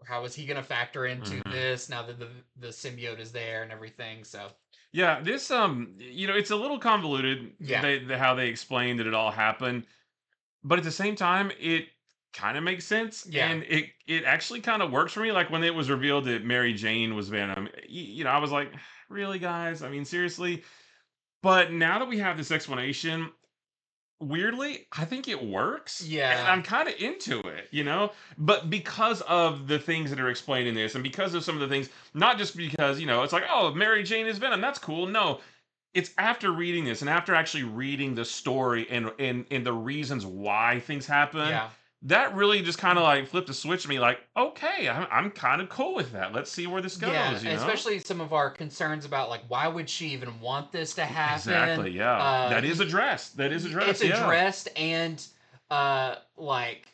how is he going to factor into Hmm. this now that the symbiote is there and everything? So Yeah, this it's a little convoluted. yeah, How they explained that it all happened, but at the same time, it kind of makes sense, yeah, and it actually kind of works for me. Like when it was revealed that Mary Jane was Venom, I was like, really, guys? I mean, seriously. But now that we have this explanation, weirdly, I think it works, and yeah, I'm kind of into it. But because of the things that are explained in this, and because of some of the things, not just because it's like, oh, Mary Jane is Venom, that's cool. No, it's after reading this and after actually reading the story and the reasons why things happen, yeah. that really just kind of like flipped a switch to me. Like, okay, I'm kind of cool with that. Let's see where this Yeah, goes. especially some of our concerns about, like, why would she even want this to happen? Exactly. Yeah, that is Y- addressed. That is it's addressed. Yeah. addressed, and like,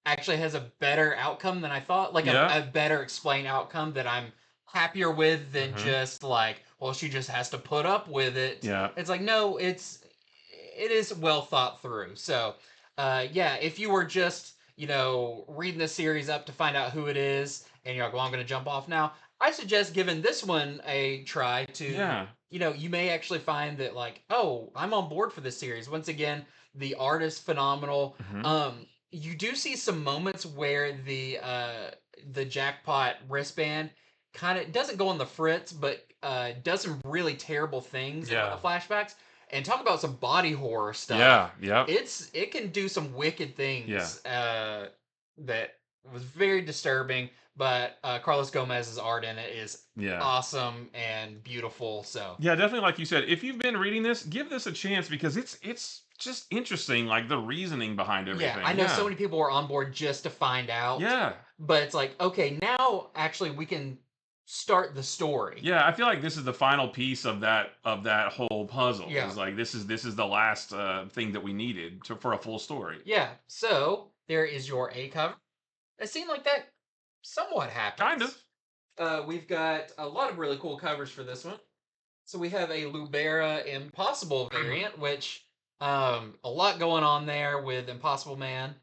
actually has a better outcome than I thought. Like Yeah. a better explained outcome that I'm happier with than Hmm. just like, well, she just has to put up with it. Yeah. It's like, no, it is well thought through. So, yeah, if you were just, reading the series up to find out who it is, and you're like, well, I'm going to jump off now, I suggest giving this one a try to, Yeah. you may actually find that, like, oh, I'm on board for this series. Once again, the art is phenomenal. Hmm. You do see some moments where the jackpot wristband kind of doesn't go on the fritz, but does some really terrible things in one Yeah. of the flashbacks. And talk about some body horror stuff. Yeah. Yep. It can do some wicked Yeah. things that was very disturbing. But Carlos Gomez's art in it is Yeah. awesome and beautiful. So Yeah, definitely. Like you said, if you've been reading this, give this a chance because it's just interesting, like the reasoning behind yeah, I everything. know so Yeah. many people were on board just to find out, Yeah. but it's like, okay, now actually we can start the story. Yeah, I feel like this is the final piece of that whole puzzle. Yeah. Is like this is the last thing that we needed for a full story. Yeah. So there is your A cover. A scene like that somewhat Kind of. happens. We've got a lot of really cool covers for this one. So we have a Lubera Impossible variant, which a lot going on there with Impossible Man.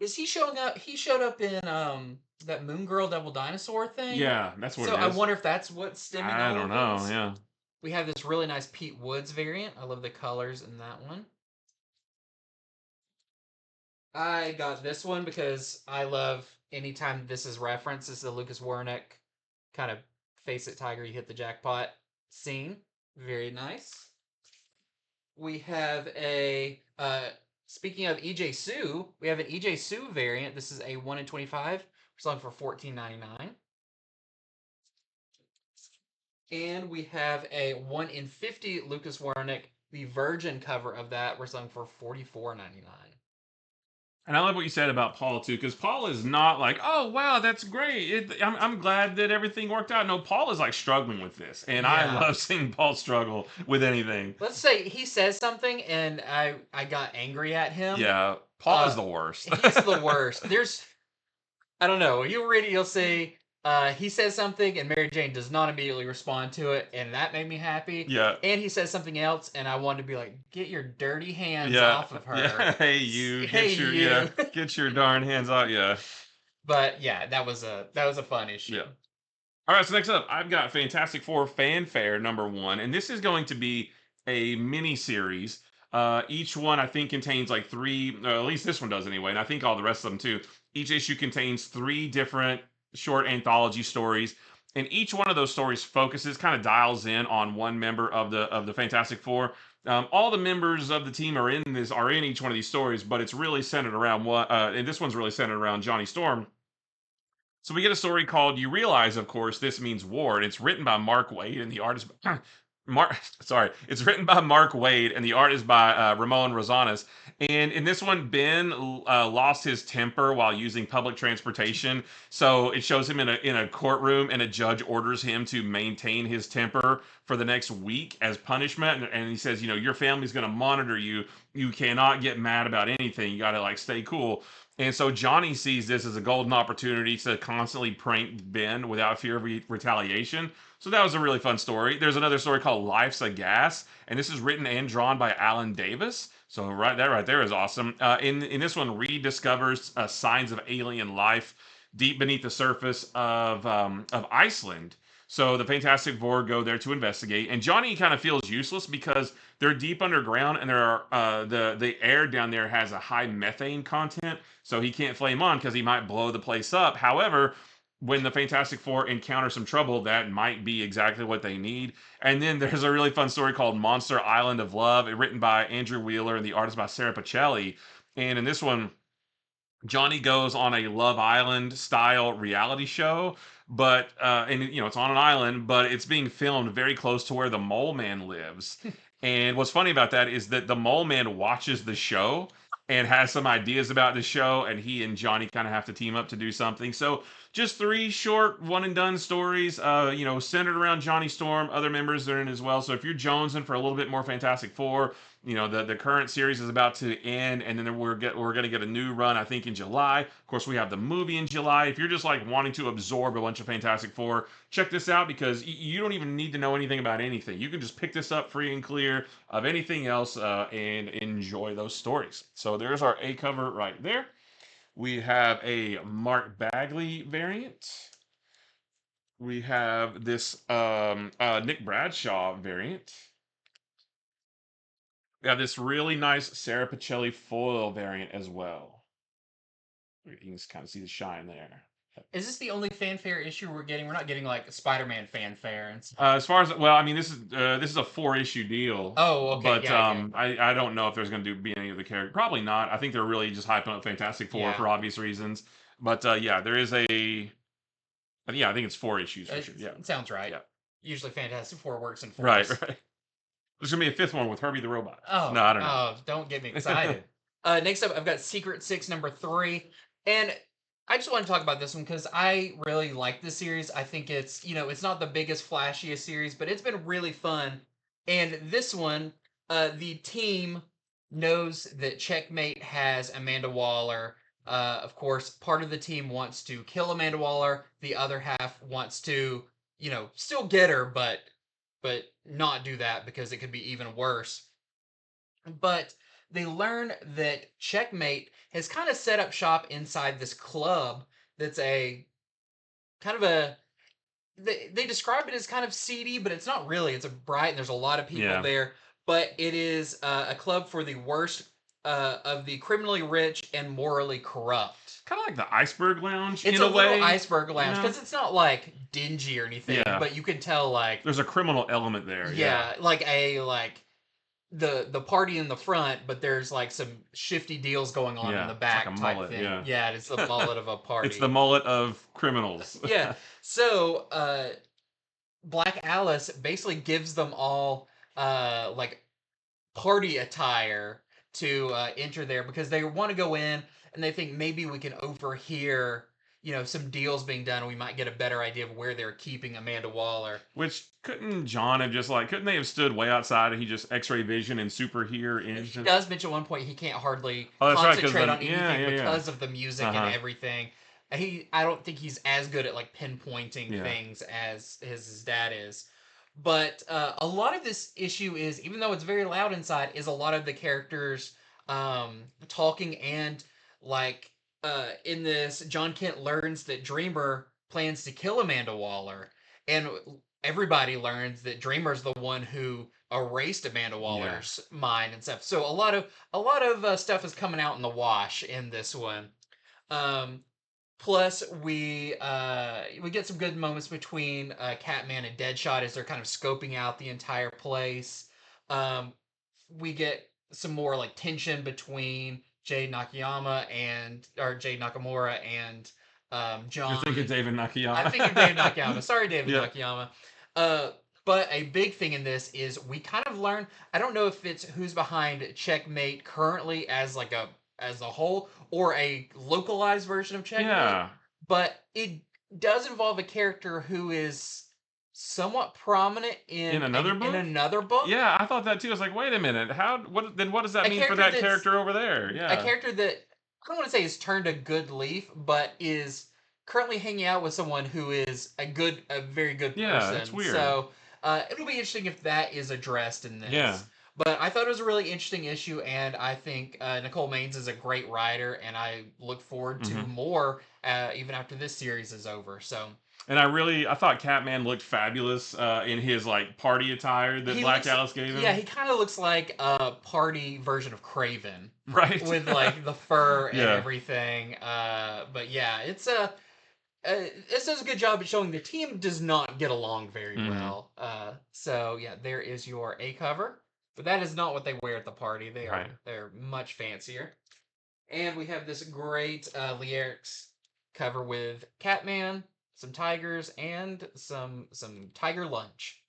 Is he showing up? He showed up in that Moon Girl Devil Dinosaur thing. Yeah, that's what So it I is. wonder if that's what's stemming I all don't of know. this. Yeah. We have this really nice Pete Woods variant. I love the colors in that one. I got this one because I love anytime this is referenced. This is the Lucas Wernick kind of face it tiger, you hit the jackpot scene. Very nice. We have a speaking of EJ Sue, we have an EJ Sue variant. This is a 1 in 25. We're selling for $14.99. And we have a 1 in 50 Lucas Wernick, the Virgin cover of that. We're selling for $44.99. And I love what you said about Paul too, because Paul is not like, oh wow, that's great. I'm glad that everything worked out. No, Paul is like struggling with this, and I Yeah. love seeing Paul struggle with anything. Let's say he says something and I got angry at him. Yeah, Paul is Uh, the worst. he's the worst. There's I don't know. You'll read it. You'll see. He says something, and Mary Jane does not immediately respond to it, and that made me happy. Yeah, And he says something else, and I wanted to be like, "Get your dirty hands yeah, off of her!" yeah. Hey you, Hey you. get your darn hands out. Yeah, But yeah, that was a fun issue. yeah. All right, so next up, I've got Fantastic Four Fanfare #1, and this is going to be a mini series. Each one, I think, contains like three, at least this one does anyway, and I think all the rest of them too. Each issue contains three different short anthology stories, and each one of those stories focuses, kind of dials in on one member of the Fantastic Four. All the members of the team are in each one of these stories, but it's really centered around what, and this one's really centered around Johnny Storm. So we get a story called "You Realize, of course, This Means War," and it's written by Mark Wade, and the artist Mark. Sorry, it's written by Mark Wade, and the art is by Ramon Rosales. And in this one, Ben lost his temper while using public transportation. So it shows him in a courtroom, and a judge orders him to maintain his temper for the next week as punishment. And he says, you know, your family's going to monitor you. You cannot get mad about anything. You got to like stay cool. And so Johnny sees this as a golden opportunity to constantly prank Ben without fear of retaliation. So that was a really fun story. There's another story called Life's a Gas, and this is written and drawn by Alan Davis. So right there is awesome. In this one, Reed discovers signs of alien life deep beneath the surface of Iceland. So the Fantastic Four go there to investigate, and Johnny kind of feels useless because they're deep underground, and there are the air down there has a high methane content, so he can't flame on because he might blow the place up. However, when the Fantastic Four encounter some trouble, that might be exactly what they need. And then there's a really fun story called Monster Island of Love, written by Andrew Wheeler, and the artist by Sarah Pacelli. And in this one, Johnny goes on a Love Island style reality show, but and you know it's on an island, but it's being filmed very close to where the Mole Man lives. And what's funny about that is that the Mole Man watches the show and has some ideas about the show, and he and Johnny kind of have to team up to do something. So just three short one and done stories, you know, centered around Johnny Storm. Other members are in as well. So if you're jonesing for a little bit more Fantastic Four, you know the current series is about to end, and then we're going to get a new run, I think, in July. Of course, we have the movie in July. If you're just like wanting to absorb a bunch of Fantastic Four, check this out, because you don't even need to know anything about anything. You can just pick this up free and clear of anything else, and enjoy those stories. So there's our A cover right there. We have a Mark Bagley variant. We have this Nick Bradshaw variant. We have this really nice Sarah Pacelli foil variant as well. You can just kind of see the shine there. Is this the only fanfare issue we're getting? We're not getting like Spider-Man fanfare and stuff. As far as, well, I mean, this is a 4 issue deal. Oh, okay, But yeah, I don't know if there's going to be any of the character. Probably not. I think they're really just hyping up Fantastic Four yeah. for obvious reasons. But yeah, there is a. Yeah, I think it's 4 issues for sure. Yeah, It sounds right. yeah. Usually Fantastic Four works in Right, fours. right. There's gonna be a fifth one with Herbie the Robot. Oh, No, I don't know. oh, don't get me excited. Next up, I've got Secret Six #3, and I just want to talk about this one because I really like this series. I think it's, you know, it's not the biggest, flashiest series, but it's been really fun. And this one, the team knows that Checkmate has Amanda Waller. Of course, part of the team wants to kill Amanda Waller. The other half wants to, you know, still get her, but not do that because it could be even worse. But they learn that Checkmate has kind of set up shop inside this club that's a kind of a they describe it as kind of seedy, but it's not really. It's a bright and there's a lot of people Yeah. there, but it is a club for the worst of the criminally rich and morally corrupt. Kind of like the Iceberg Lounge It's in a a way. little iceberg lounge you know? because it's not like dingy or anything, Yeah. but you can tell like There's a criminal element there. yeah, like the party in the front, but there's like some shifty deals going on Yeah, in the it's back like a type mullet, thing. yeah. Yeah, it's the mullet of a party. It's the mullet of criminals. Yeah. So Black Alice basically gives them all like party attire to enter there because they want to go in and they think maybe we can overhear, some deals being done and we might get a better idea of where they're keeping Amanda Waller. Which couldn't John have just like couldn't they have stood way outside and he just X-ray vision and super here He into? does mention at one point he can't hardly Oh, that's right. Because concentrate then on yeah, anything yeah, yeah. because of the music and Uh-huh. everything. I don't think he's as good at like pinpointing Yeah. things as his dad is. But a lot of this issue is, even though it's very loud inside, is a lot of the characters talking and like in this, John Kent learns that Dreamer plans to kill Amanda Waller, and everybody learns that Dreamer's the one who erased Amanda Yeah. Waller's mind and stuff. So a lot of stuff is coming out in the wash in this one. Um, Plus, we get some good moments between Catman and Deadshot as they're kind of scoping out the entire place. Um, we get some more like tension between Jade Nakamura and You're thinking John. David I'm Nakayama. thinking Dave Nakayama. Sorry, David Yeah. Nakayama. Uh, but a big thing in this is we kind of learn. I don't know if it's who's behind Checkmate currently as like a whole or a localized version of Checkmate, Yeah. but it does involve a character who is somewhat prominent In another book? in another book. Yeah, I thought that too. I was like, wait a minute, what does that A mean for character that that's character over there? a Yeah. character that I don't want to say has turned a good leaf, but is currently hanging out with someone who is a very good Yeah, that's person. weird. So it'll be interesting if that is addressed in this. Yeah. But I thought it was a really interesting issue, and I think Nicole Maines is a great writer, and I look forward to Mhm. more even after this series is over. So And I thought Catman looked fabulous in his like party attire that he Black looks, Alice gave yeah, him. he kind of looks like a party version of Craven Right. with like the fur and Yeah. everything. But yeah, this does a good job at showing the team does not get along very Mhm. well. So yeah, there is your A cover, but that is not what they wear at the party. Right. They're much fancier. And we have this great lyrics cover with Catman, some tigers, and some tiger lunch.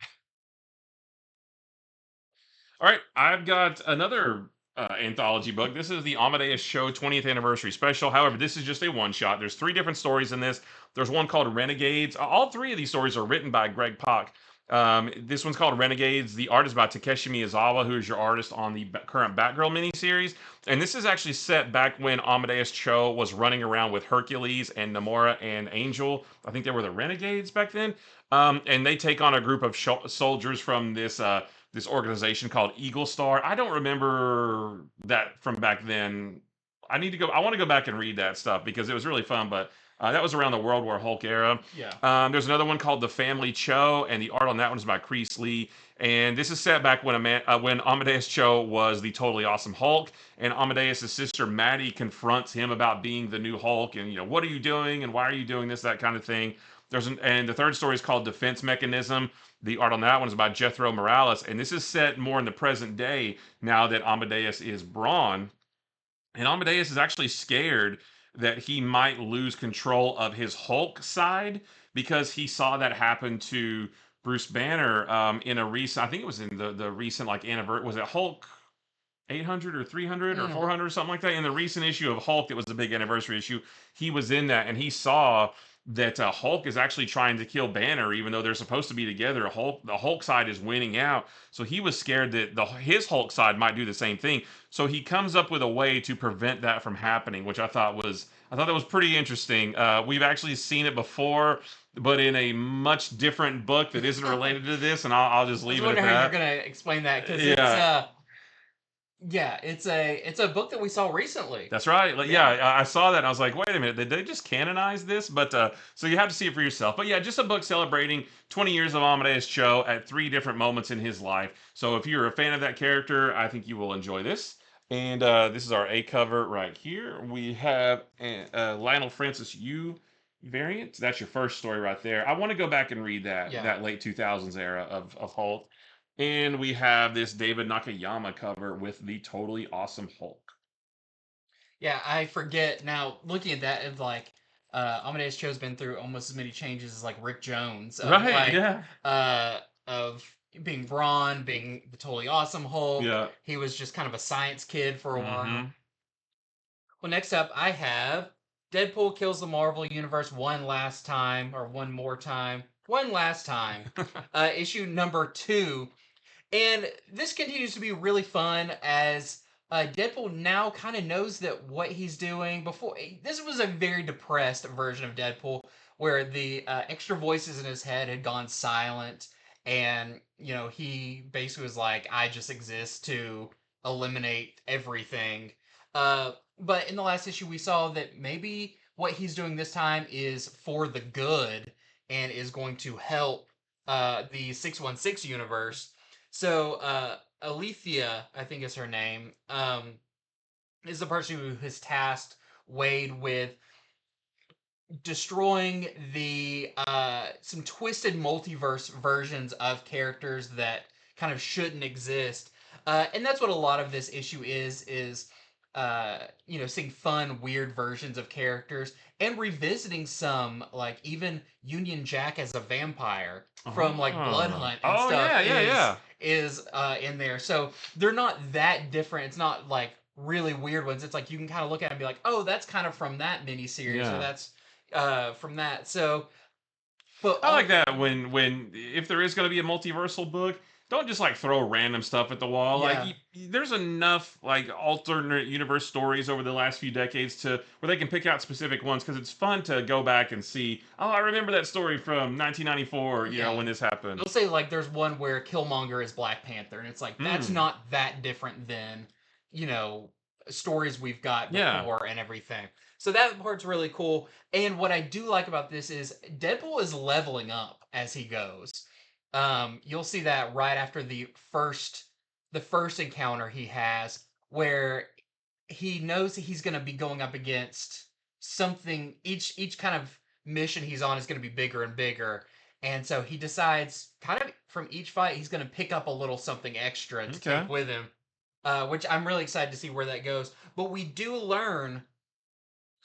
All right, I've got another anthology book. This is the Amadeus Show 20th Anniversary Special. However, this is just a one shot. There's 3 different stories in this. There's one called Renegades. All 3 of these stories are written by Greg Pak. This one's called Renegades. The art is by Takeshi Miyazawa, who is your artist on the current Batgirl miniseries. And this is actually set back when Amadeus Cho was running around with Hercules and Namora and Angel. I think they were the Renegades back then. And they take on a group of soldiers from this organization called Eagle Star. I don't remember that from back then. I want to go back and read that stuff because it was really fun, but that was around the World War Hulk era. Yeah. There's another one called The Family Cho, and the art on that one is by Kreese Lee. And this is set back when Amadeus Cho was the totally awesome Hulk, and Amadeus' sister Maddie confronts him about being the new Hulk, and what are you doing, and why are you doing this, that kind of thing. And the third story is called Defense Mechanism. The art on that one is by Jethro Morales, and this is set more in the present day now that Amadeus is Brawn. And Amadeus is actually scared that he might lose control of his Hulk side because he saw that happen to Bruce Banner in a recent, I think it was in the recent like anniversary, was it Hulk 800 or 300 or 400 or something like that? In the recent issue of Hulk, it was a big anniversary issue. He was in that and he saw that Hulk is actually trying to kill Banner, even though they're supposed to be together. The Hulk side is winning out, so he was scared that his Hulk side might do the same thing. So he comes up with a way to prevent that from happening, which I thought that was pretty interesting. We've actually seen it before, but in a much different book that isn't related to this, and I'll just leave it at wondering how you're that. gonna explain that because Yeah. it's a book that we saw recently. That's right. Like, Yeah. yeah, I saw that and I was like, wait a minute, did they just canonize this? But so you have to see it for yourself. But yeah, just a book celebrating 20 years of Amadeus Cho at 3 different moments in his life. So if you're a fan of that character, I think you will enjoy this. And this is our A cover right here. We have Lionel Francis Yu variant. That's your first story right there. I want to go back and read Yeah. that late 2000s era of Hulk. And we have this David Nakayama cover with the totally awesome Hulk. Yeah, I forget now. Looking at that, it's like Amadeus Cho's been through almost as many changes as like Rick Jones. Right, yeah. Of being Braun, being the totally awesome Hulk. Yeah. He was just kind of a science kid for a while. Mm-hmm. Well, next up, I have Deadpool kills the Marvel Universe one last time, or one more time, one last time. Issue number 2. And this continues to be really fun as Deadpool now kind of knows that what he's doing. Before, this was a very depressed version of Deadpool where the extra voices in his head had gone silent, and he basically was like, I just exist to eliminate everything. But in the last issue we saw that maybe what he's doing this time is for the good and is going to help the 616 universe. So Alethea, I think is her name, is the person who has tasked Wade with destroying the some twisted multiverse versions of characters that kind of shouldn't exist. And that's what a lot of this issue is seeing fun weird versions of characters and revisiting some, like even Union Jack as a vampire from like Blood Oh. Hunt and Oh stuff yeah, yeah, yeah. is in there. So they're not that different. It's not like really weird ones. It's like you can kind of look at it and be like, oh, that's kind of from that miniseries, or Yeah. that's from that. So, but I like that when if there is going to be a multiversal book, don't just like throw random stuff at the wall. Like yeah, there's enough like alternate universe stories over the last few decades to where they can pick out specific ones because it's fun to go back and see. Oh, I remember that story from 1994. yeah. When this happened. They'll say like there's one where Killmonger is Black Panther, and it's like that's Mm. not that different than you know stories we've got Yeah. before and everything. So that part's really cool. And what I do like about this is Deadpool is leveling up as he goes. You'll see that right after the first encounter he has, where he knows he's going to be going up against something. Each kind of mission he's on is going to be bigger and bigger, and so he decides kind of from each fight he's going to pick up a little something extra to Okay. take with him, which I'm really excited to see where that goes. But we do learn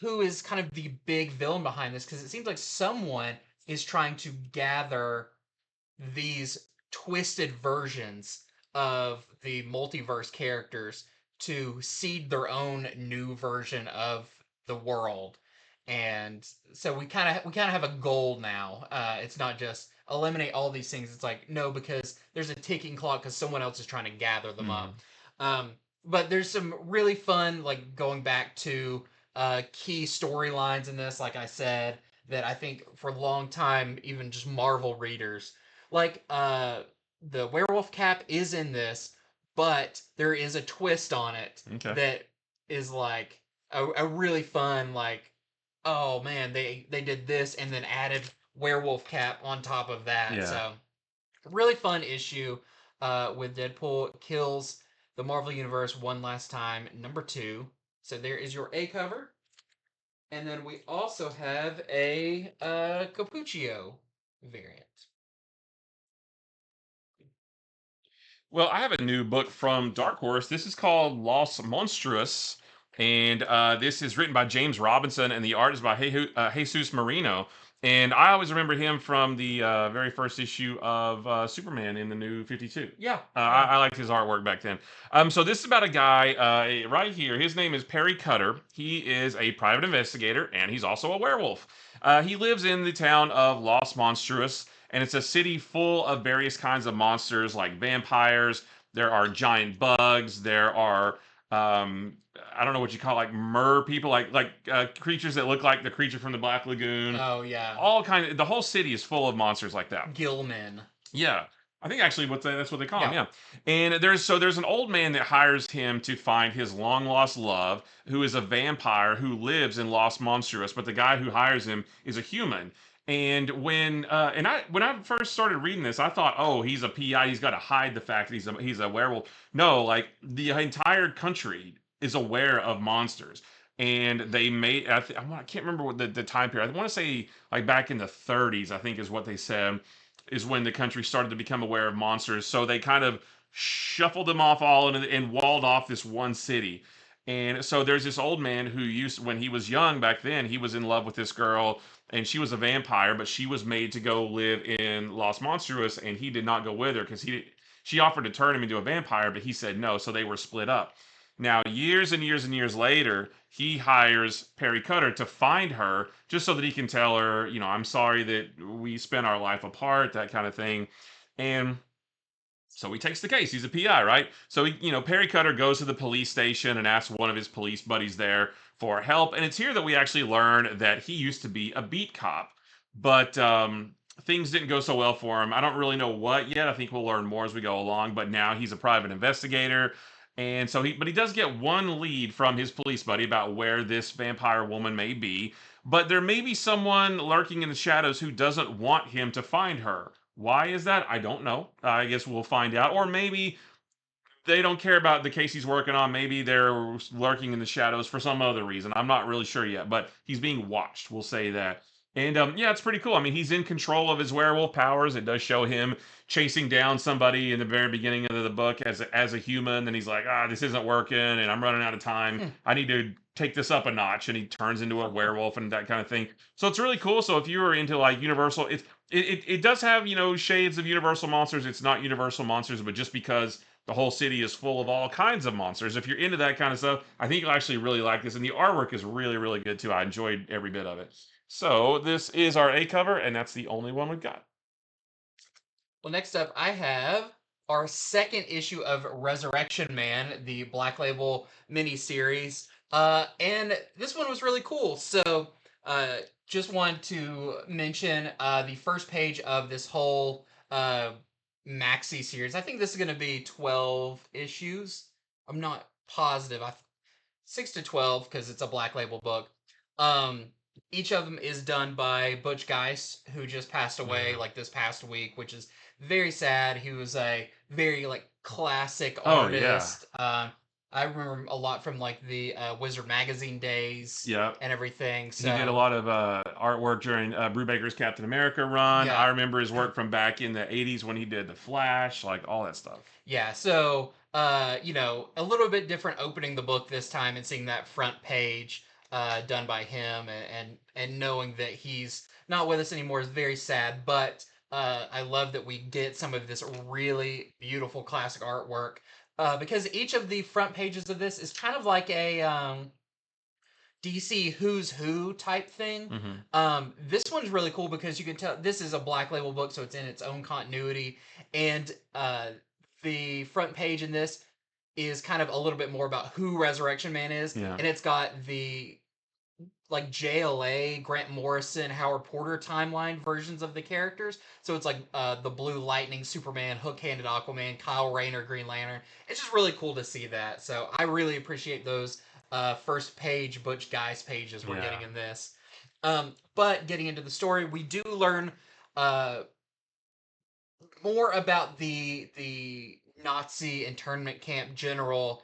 who is kind of the big villain behind this, because it seems like someone is trying to gather these twisted versions of the multiverse characters to seed their own new version of the world. And so we kind of have a goal now. It's not just eliminate all these things. It's like no, because there's a ticking clock because someone else is trying to gather them Mm. up. But there's some really fun, like going back to key storylines in this. Like I said, that I think for a long time, even just Marvel readers, like the werewolf cap is in this, but there is a twist on it Okay. that is like a really fun, like, oh man, they did this and then added werewolf cap on top of that. Yeah. So really fun issue with Deadpool kills the Marvel Universe one last time, number 2. So there is your A cover. And then we also have a Capuccio variant. Well, I have a new book from Dark Horse. This is called Los Monstruos, and this is written by James Robinson, and the art is by Jesus Marino. And I always remember him from the very first issue of Superman in the New 52. Yeah, I liked his artwork back then. So this is about a guy right here. His name is Perry Cutter. He is a private investigator, and he's also a werewolf. He lives in the town of Los Monstruos, and it's a city full of various kinds of monsters like vampires. There are giant bugs. There are I don't know what you call like mer people, like creatures that look like the creature from the Black Lagoon. Oh yeah, All kind of the whole city is full of monsters like that. Gilman. Yeah. I think actually that's what they call him, Yeah. yeah. And there's an old man that hires him to find his long lost love, who is a vampire who lives in Los Monstruos, but the guy who hires him is a human. And when I first started reading this, I thought, oh, he's a PI. He's got to hide the fact that he's a werewolf. No, like the entire country is aware of monsters, and they made I can't remember what the time period. I want to say like back in the 30s. I think is what they said is when the country started to become aware of monsters. So they kind of shuffled them off all and walled off this one city. And so there's this old man who used, when he was young back then, he was in love with this girl, and she was a vampire, but she was made to go live in Los Monstruos, and he did not go with her because she offered to turn him into a vampire, but he said no, so they were split up. Now, years and years and years later, he hires Perry Cutter to find her just so that he can tell her, I'm sorry that we spent our life apart, that kind of thing. And so he takes the case. He's a PI, right? So Perry Cutter goes to the police station and asks one of his police buddies there for help. And it's here that we actually learn that he used to be a beat cop, but things didn't go so well for him. I don't really know what yet. I think we'll learn more as we go along. But now he's a private investigator, and so he does get one lead from his police buddy about where this vampire woman may be. But there may be someone lurking in the shadows who doesn't want him to find her. Why is that? I don't know. I guess we'll find out. Or maybe they don't care about the case he's working on. Maybe they're lurking in the shadows for some other reason. I'm not really sure yet, but he's being watched. We'll say that. And yeah, it's pretty cool. I mean, he's in control of his werewolf powers. It does show him chasing down somebody in the very beginning of the book as a human. Then he's like, this isn't working, and I'm running out of time. I need to take this up a notch, and he turns into a werewolf and that kind of thing. So it's really cool. So if you were into like Universal, it does have shades of Universal monsters. It's not Universal monsters, but just because the whole city is full of all kinds of monsters. If you're into that kind of stuff, I think you'll actually really like this. And the artwork is really, really good too. I enjoyed every bit of it. So this is our A cover, and that's the only one we've got. Well, next up, I have our second issue of Resurrection Man, the Black Label miniseries. And this one was really cool. So, just want to mention the first page of this whole maxi series. I think this is going to be 12 issues. I'm not positive. 6 to 12 because it's a Black Label book. Um, each of them is done by Butch Geist, who just passed away like this past week, which is very sad. He was a very like classic Oh yeah. artist. I remember a lot from like the Wizard magazine days Yeah. and everything. He did a So lot of artwork during Brubaker's Captain America run. I yeah, remember his work from back in the 80s when he did The Flash, like all that stuff. yeah. So a little bit different opening the book this time and seeing that front page done by him and knowing that he's not with us anymore is very sad. But I love that we get some of this really beautiful classic artwork because each of the front pages of this is kind of like a DC Who's Who type thing. Hmm. This one's really cool because you can tell this is a Black Label book, so it's in its own continuity, and the front page in this is kind of a little bit more about who Resurrection Man is, Yeah. and it's got the like JLA, Grant Morrison, Howard Porter timeline versions of the characters. So it's like the Blue Lightning, Superman, Hook-handed Aquaman, Kyle Rayner, Green Lantern. It's just really cool to see that. So I really appreciate those first page Butch Guys pages we're getting in this. But getting into the story, we do learn more about the Nazi internment camp general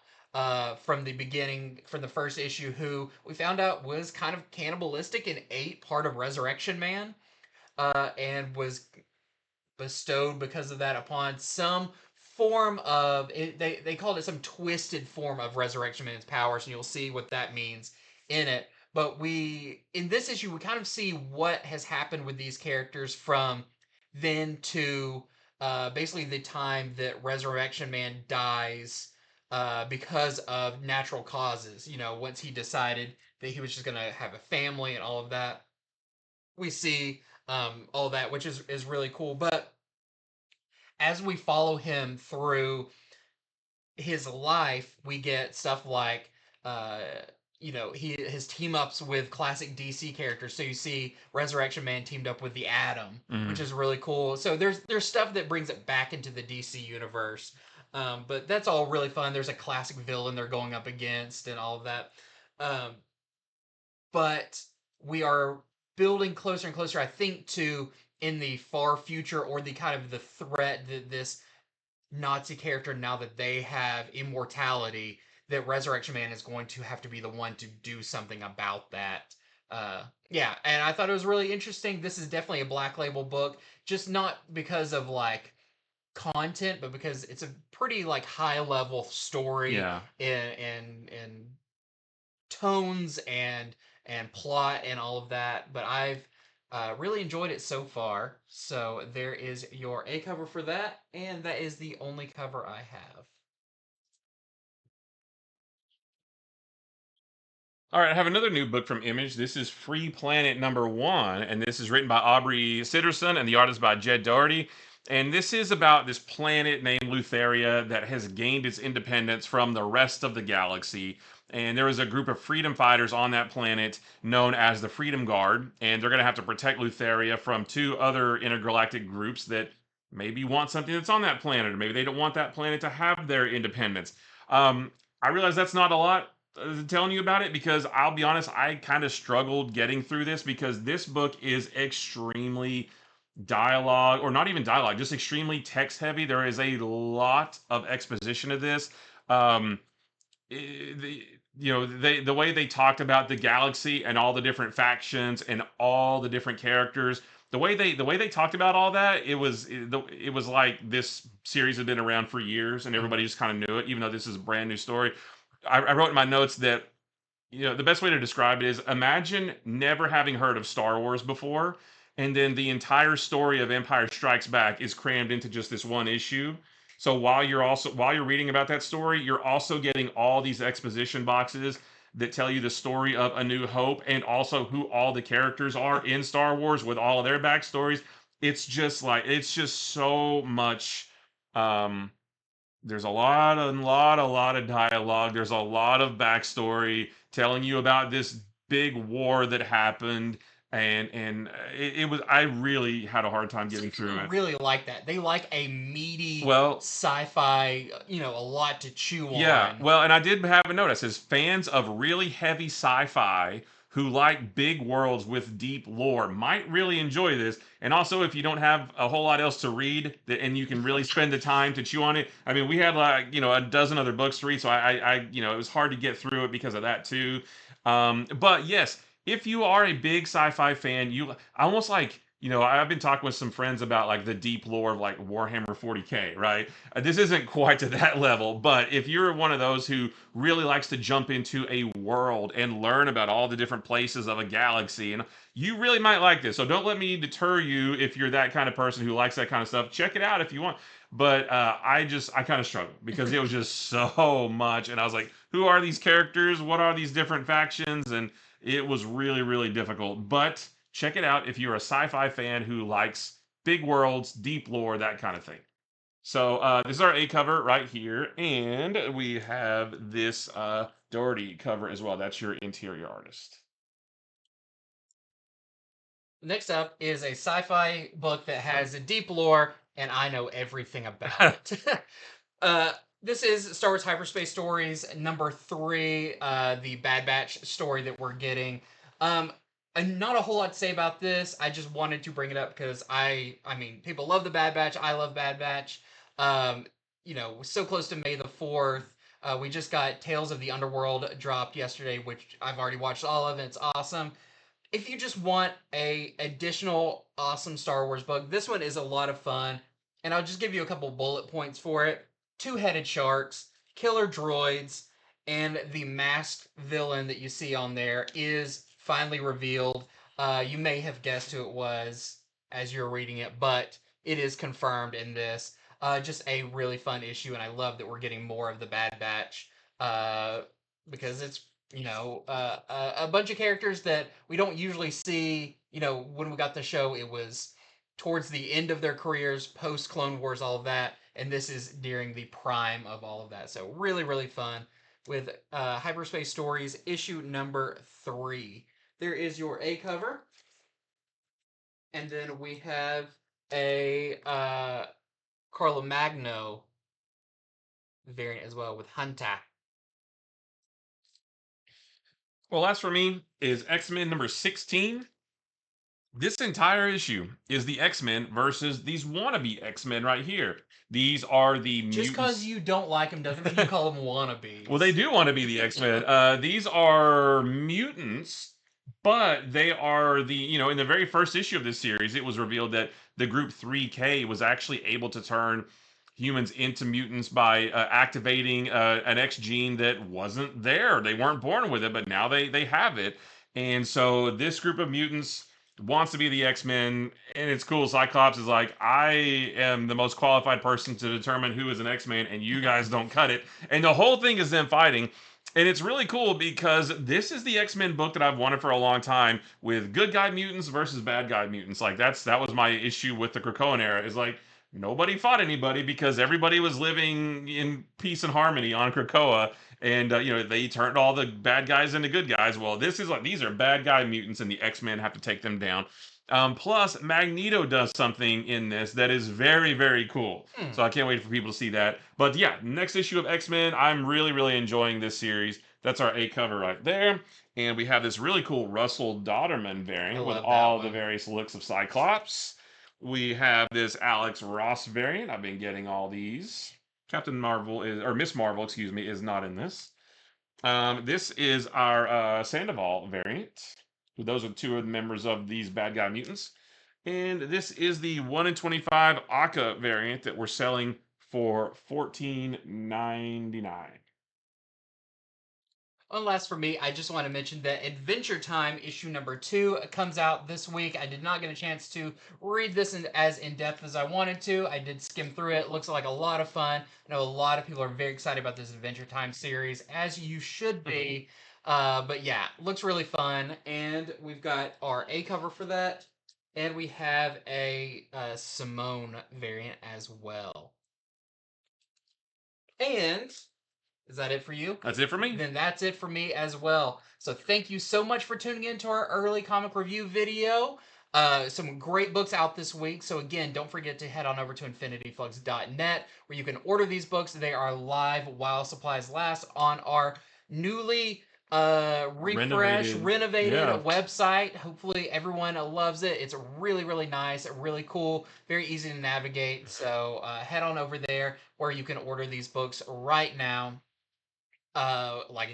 from the beginning, from the first issue, who we found out was kind of cannibalistic and ate part of Resurrection Man, and was bestowed because of that upon some form of they called it some twisted form of Resurrection Man's powers, and you'll see what that means in it. But we in this issue we kind of see what has happened with these characters from then to basically the time that Resurrection Man dies because of natural causes. Once he decided that he was just gonna have a family and all of that, we see all that, which is really cool. But as we follow him through his life, we get stuff like uh his team ups with classic DC characters. So you see Resurrection Man teamed up with the Atom, which Hmm. is really cool. So there's stuff that brings it back into the DC universe. But that's all really fun. There's a classic villain they're going up against and all of that. Um, but we are building closer and closer, I think, to in the far future or the kind of the threat that this Nazi character, now that they have immortality, that Resurrection Man is going to have to be the one to do something about that. Yeah, and I thought it was really interesting. This is definitely a Black Label book, just not because of like content, but because it's a pretty like high level story Yeah. and tones and plot and all of that. But I've really enjoyed it so far. So there is your A cover for that, and that is the only cover I have. All right, I have another new book from Image. This is Free Planet #1, and this is written by Aubrey Sitterson and the artist by Jed Doherty. And this is about this planet named Lutheria that has gained its independence from the rest of the galaxy. And there is a group of freedom fighters on that planet known as the Freedom Guard, and they're going to have to protect Lutheria from two other intergalactic groups that maybe want something that's on that planet, or maybe they don't want that planet to have their independence. I realize that's not a lot telling you about it because I'll be honest, I kind of struggled getting through this because this book is extremely dialogue, or not even dialogue, just extremely text heavy. There is a lot of exposition of this. Um, the, the way they talked about the galaxy and all the different factions and all the different characters. The way they talked about all that, it was like this series had been around for years and everybody just kind of knew it, even though this is a brand new story. I wrote in my notes that the best way to describe it is imagine never having heard of Star Wars before, and then the entire story of Empire Strikes Back is crammed into just this one issue. So while you're reading about that story, you're also getting all these exposition boxes that tell you the story of A New Hope and also who all the characters are in Star Wars with all of their backstories. It's just so much. There's a lot of dialogue. There's a lot of backstory telling you about this big war that happened, and it was. I really had a hard time So getting through people it. really like that. They like a meaty Well, sci-fi, a lot to chew yeah, on. well, and I did have a note. It says fans of really heavy sci-fi who like big worlds with deep lore might really enjoy this. And also, if you don't have a whole lot else to read, and you can really spend the time to chew on it. I mean, we had like a dozen other books to read, so it was hard to get through it because of that too. But yes, if you are a big sci-fi fan, I almost like. I've been talking with some friends about like the deep lore of like Warhammer 40K, right? This isn't quite to that level, but if you're one of those who really likes to jump into a world and learn about all the different places of a galaxy, and you really might like this. So don't let me deter you if you're that kind of person who likes that kind of stuff. Check it out if you want. But I kind of struggled because it was just so much, and I was like, who are these characters? What are these different factions? And it was really, really difficult. But check it out if you're a sci-fi fan who likes big worlds, deep lore, that kind of thing. So this is our A cover right here, and we have this Doherty cover as well. That's your interior artist. Next up is a sci-fi book that has a deep lore, and I know everything about it. uh, this is Star Wars Hyperspace Stories #3, the Bad Batch story that we're getting. And not a whole lot to say about this. I just wanted to bring it up because I mean, people love the Bad Batch. I love Bad Batch. Um, so close to May the 4th. We just got Tales of the Underworld dropped yesterday, which I've already watched all of, and it's awesome. If you just want a additional awesome Star Wars book, this one is a lot of fun. And I'll just give you a couple bullet points for it. Two-headed sharks, killer droids, and the masked villain that you see on there is finally revealed. You may have guessed who it was as you're reading it, but it is confirmed in this. Just a really fun issue, and I love that we're getting more of the Bad Batch uh, because it's a bunch of characters that we don't usually see. When we got the show, it was towards the end of their careers, post Clone Wars, all of that, and this is during the prime of all of that. So really, really fun with Hyperspace Stories issue #3. There is your A cover, and then we have a Carlo Magno variant as well with Hunter. Well, last for me is X-Men #16. This entire issue is the X-Men versus these wannabe X-Men right here. These are the Just because mutants. you don't like them doesn't mean you call them wannabes. Well, they do want to be the X-Men. These are mutants, but they are in the very first issue of this series, it was revealed that the group 3K was actually able to turn humans into mutants by activating an X gene that wasn't there. They weren't born with it, but now they have it. And so this group of mutants wants to be the X-Men, and it's cool. Cyclops is like, I am the most qualified person to determine who is an X-Men, and you guys don't cut it. And the whole thing is them fighting. And it's really cool because this is the X-Men book that I've wanted for a long time, with good guy mutants versus bad guy mutants. Like that was my issue with the Krakoan era. Is like nobody fought anybody because everybody was living in peace and harmony on Krakoa, and they turned all the bad guys into good guys. Well, this is like these are bad guy mutants, and the X-Men have to take them down. Plus, Magneto does something in this that is very, very cool. So I can't wait for people to see that. But yeah, next issue of X-Men, I'm really, really enjoying this series. That's our A cover right there. And we have this really cool Russell Dodderman variant with all the various looks of Cyclops. We have this Alex Ross variant. I've been getting all these. Captain Marvel is, or Miss Marvel, excuse me, is not in this. This is our Sandoval variant. Those are two of the members of these bad guy mutants. And this is the 1 in 25 Aka variant that we're selling for $14.99. One last for me, I just want to mention that Adventure Time issue number 2 comes out this week. I did not get a chance to read this as in depth as I wanted to. I did skim through it. It looks like a lot of fun. I know a lot of people are very excited about this Adventure Time series, as you should be. But yeah, looks really fun. And we've got our A cover for that. And we have a Simone variant as well. And is that it for you? That's it for me. Then that's it for me as well. So thank you so much for tuning in to our early comic review video. Some great books out this week. So again, don't forget to head on over to infinityflux.net where you can order these books. They are live while supplies last on our newly renovated website. Hopefully everyone loves it. It's really, really nice, really cool, very easy to navigate. So head on over there where you can order these books right now. Like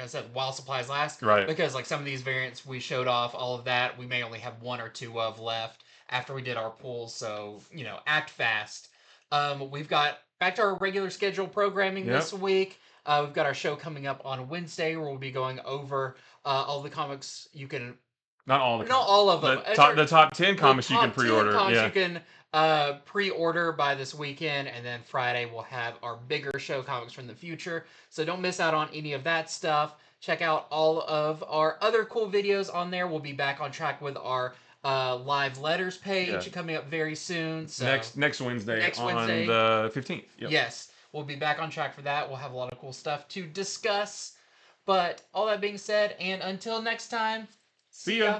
I said, while supplies last, right? Because like some of these variants we showed off, all of that we may only have 1 or 2 of left after we did our pools. So act fast. We've got back to our regular scheduled programming this week. We've got our show coming up on Wednesday where we'll be going over all the comics you can. Not all of them. The top 10 comics you can pre-order. You can pre-order by this weekend, and then Friday we'll have our bigger show, Comics from the Future. So don't miss out on any of that stuff. Check out all of our other cool videos on there. We'll be back on track with our live letters page coming up very soon. So next Wednesday on the 15th. Yep. Yes, we'll be back on track for that. We'll have a lot of cool stuff to discuss. But all that being said, and until next time, see ya.